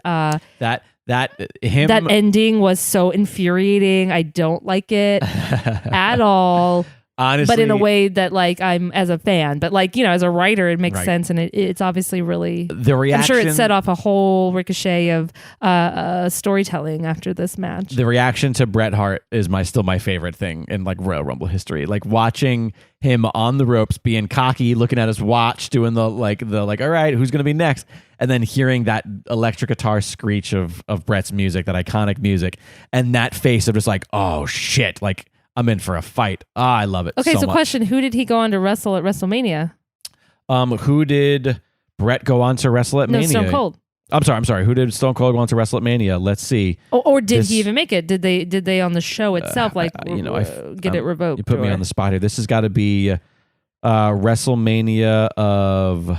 That ending was so infuriating. I don't like it at all. Honestly, but in a way that like I'm as a fan, but like as a writer, it makes sense, and it's obviously really the reaction. I'm sure it set off a whole ricochet of storytelling after this match. The reaction to Bret Hart is still my favorite thing in like Royal Rumble history. Like watching him on the ropes, being cocky, looking at his watch, doing the all right, who's gonna be next, and then hearing that electric guitar screech of Bret's music, that iconic music, and that face of just like, oh shit, like. I'm in for a fight. I love it. Okay, so much. Question: who did he go on to wrestle at WrestleMania? Who did Bret go on to wrestle at Mania? No, Stone Cold. I'm sorry. Who did Stone Cold go on to wrestle at Mania? Let's see. Or did he even make it? Did they on the show itself get it revoked? You put me on the spot here. This has got to be WrestleMania of.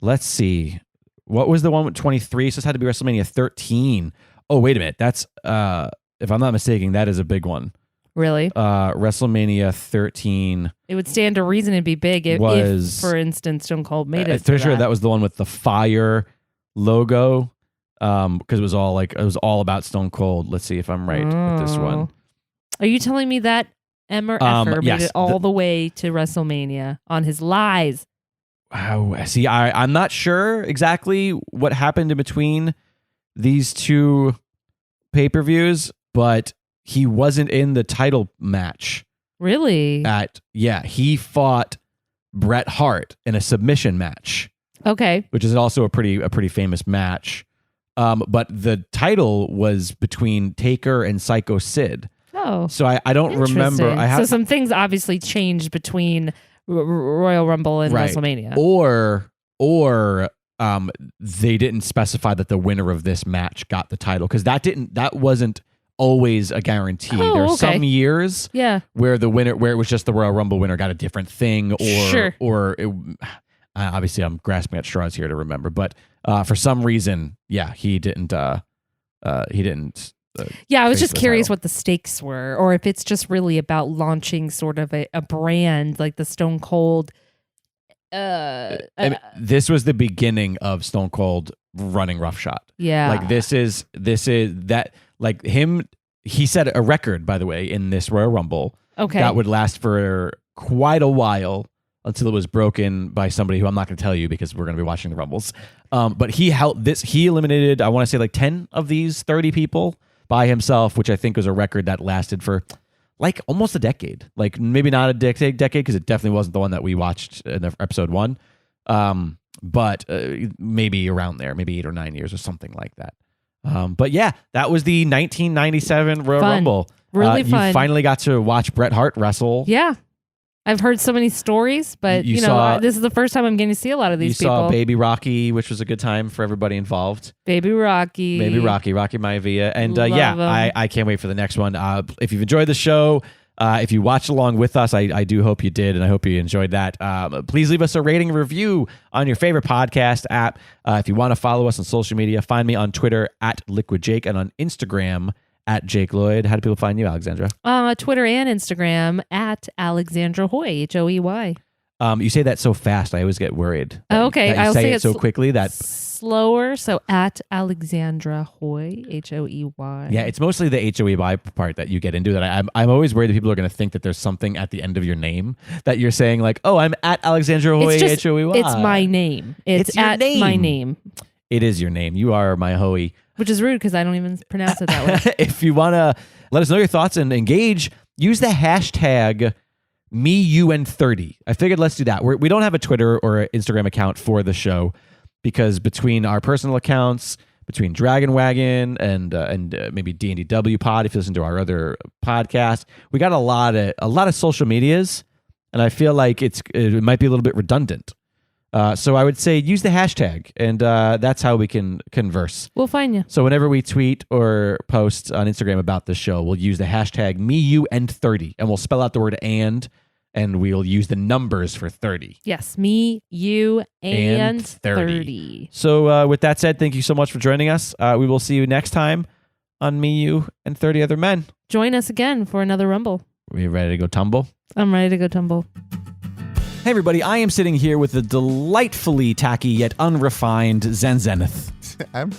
Let's see. What was the one with 23? So this had to be WrestleMania 13. Oh, wait a minute. That's if I'm not mistaken, that is a big one. Really? WrestleMania 13. It would stand to reason it'd be big if for instance, Stone Cold made it. I'm pretty sure that was the one with the fire logo, because it was all about Stone Cold. Let's see if I'm right with this one. Are you telling me that Emmer Effer made it all the way to WrestleMania on his lies? Wow. See, I'm not sure exactly what happened in between these two pay-per-views, but he wasn't in the title match. Really? He fought Bret Hart in a submission match. Okay. Which is also a pretty famous match. But the title was between Taker and Psycho Sid. Oh. So I don't remember. So some things obviously changed between Royal Rumble and WrestleMania. Or they didn't specify that the winner of this match got the title, because that wasn't always a guarantee. There's some years where it was just the Royal Rumble winner got a different thing, or obviously I'm grasping at straws here to remember, but for some reason, he didn't. I was just curious what the stakes were, or if it's just really about launching sort of a brand like the Stone Cold. This was the beginning of Stone Cold running roughshod. Yeah, like this is that. Like him, he set a record, by the way, in this Royal Rumble. Okay. That would last for quite a while. until it was broken by somebody who I'm not going to tell you because we're going to be watching the Rumbles. But he eliminated, I want to say like 10 of these 30 people by himself, which I think was a record that lasted for like almost a decade. Like maybe not a decade because it definitely wasn't the one that we watched in episode 1. But maybe around there, maybe 8 or 9 years or something like that. But yeah, that was the 1997 Royal Rumble. Really fun. You finally got to watch Bret Hart wrestle. Yeah. I've heard so many stories, but you know, this is the first time I'm getting to see a lot of these people. You saw Baby Rocky, which was a good time for everybody involved. Baby Rocky, Rocky Maivia. And I can't wait for the next one. If you've enjoyed the show, if you watched along with us, I do hope you did, and I hope you enjoyed that. Please leave us a rating and review on your favorite podcast app. If you want to follow us on social media, find me on Twitter @LiquidJake and on Instagram @Jake Lloyd. How do people find you, Alexandra? Twitter and Instagram @Alexandra Hoy, HOEY. You say that so fast, I always get worried. Okay, I'll say it so quickly that slower. So @Alexandra Hoy, HOEY. Yeah, it's mostly the HOEY part that you get into. That I'm always worried that people are going to think that there's something at the end of your name that you're saying like, oh, I'm @Alexandra Hoy, HOEY. It's my name. It's your name. My name. It is your name. You are my Hoey. Which is rude because I don't even pronounce it that way. If you want to let us know your thoughts and engage, use the hashtag #MeYouAnd30. I figured let's do that. We don't have a Twitter or an Instagram account for the show because between our personal accounts, between Dragon Wagon and maybe D&DW Pod, if you listen to our other podcast, we got a lot of social medias, and I feel like it might be a little bit redundant. So I would say use the hashtag, and that's how we can converse. We'll find you. So whenever we tweet or post on Instagram about the show, we'll use the hashtag #MeYouAnd30, and we'll spell out the word and we'll use the numbers for 30. Yes, me, you, and 30. So with that said, thank you so much for joining us. We will see you next time on Me, You, and 30 Other Men. Join us again for another Rumble. Are you ready to go tumble? I'm ready to go tumble. Hey everybody, I am sitting here with the delightfully tacky yet unrefined Zen Zenith. I'm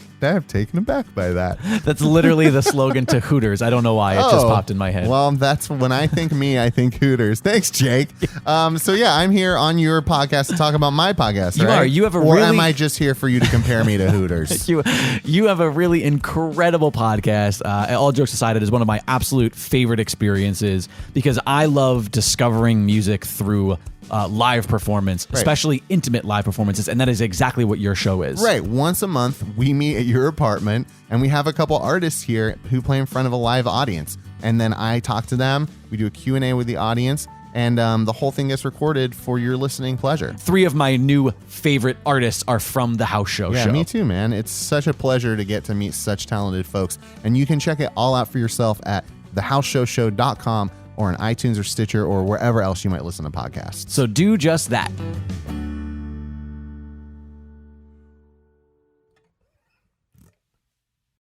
taken aback by that. That's literally the slogan to Hooters. I don't know why. It just popped in my head. Well, that's when I think me, I think Hooters. Thanks, Jake. So yeah, I'm here on your podcast to talk about my podcast. You right? are. You have or am I just here for you to compare me to Hooters? You have a really incredible podcast. All jokes aside, it is one of my absolute favorite experiences because I love discovering music through live performance, especially intimate live performances, and that is exactly what your show is. Right. Once a month, we meet at your apartment, and we have a couple artists here who play in front of a live audience, and then I talk to them. We do a Q&A with the audience, and the whole thing gets recorded for your listening pleasure. 3 of my new favorite artists are from the House Show show. Yeah, me too, man. It's such a pleasure to get to meet such talented folks, and you can check it all out for yourself at thehouseshowshow.com or on iTunes or Stitcher or wherever else you might listen to podcasts. So do just that.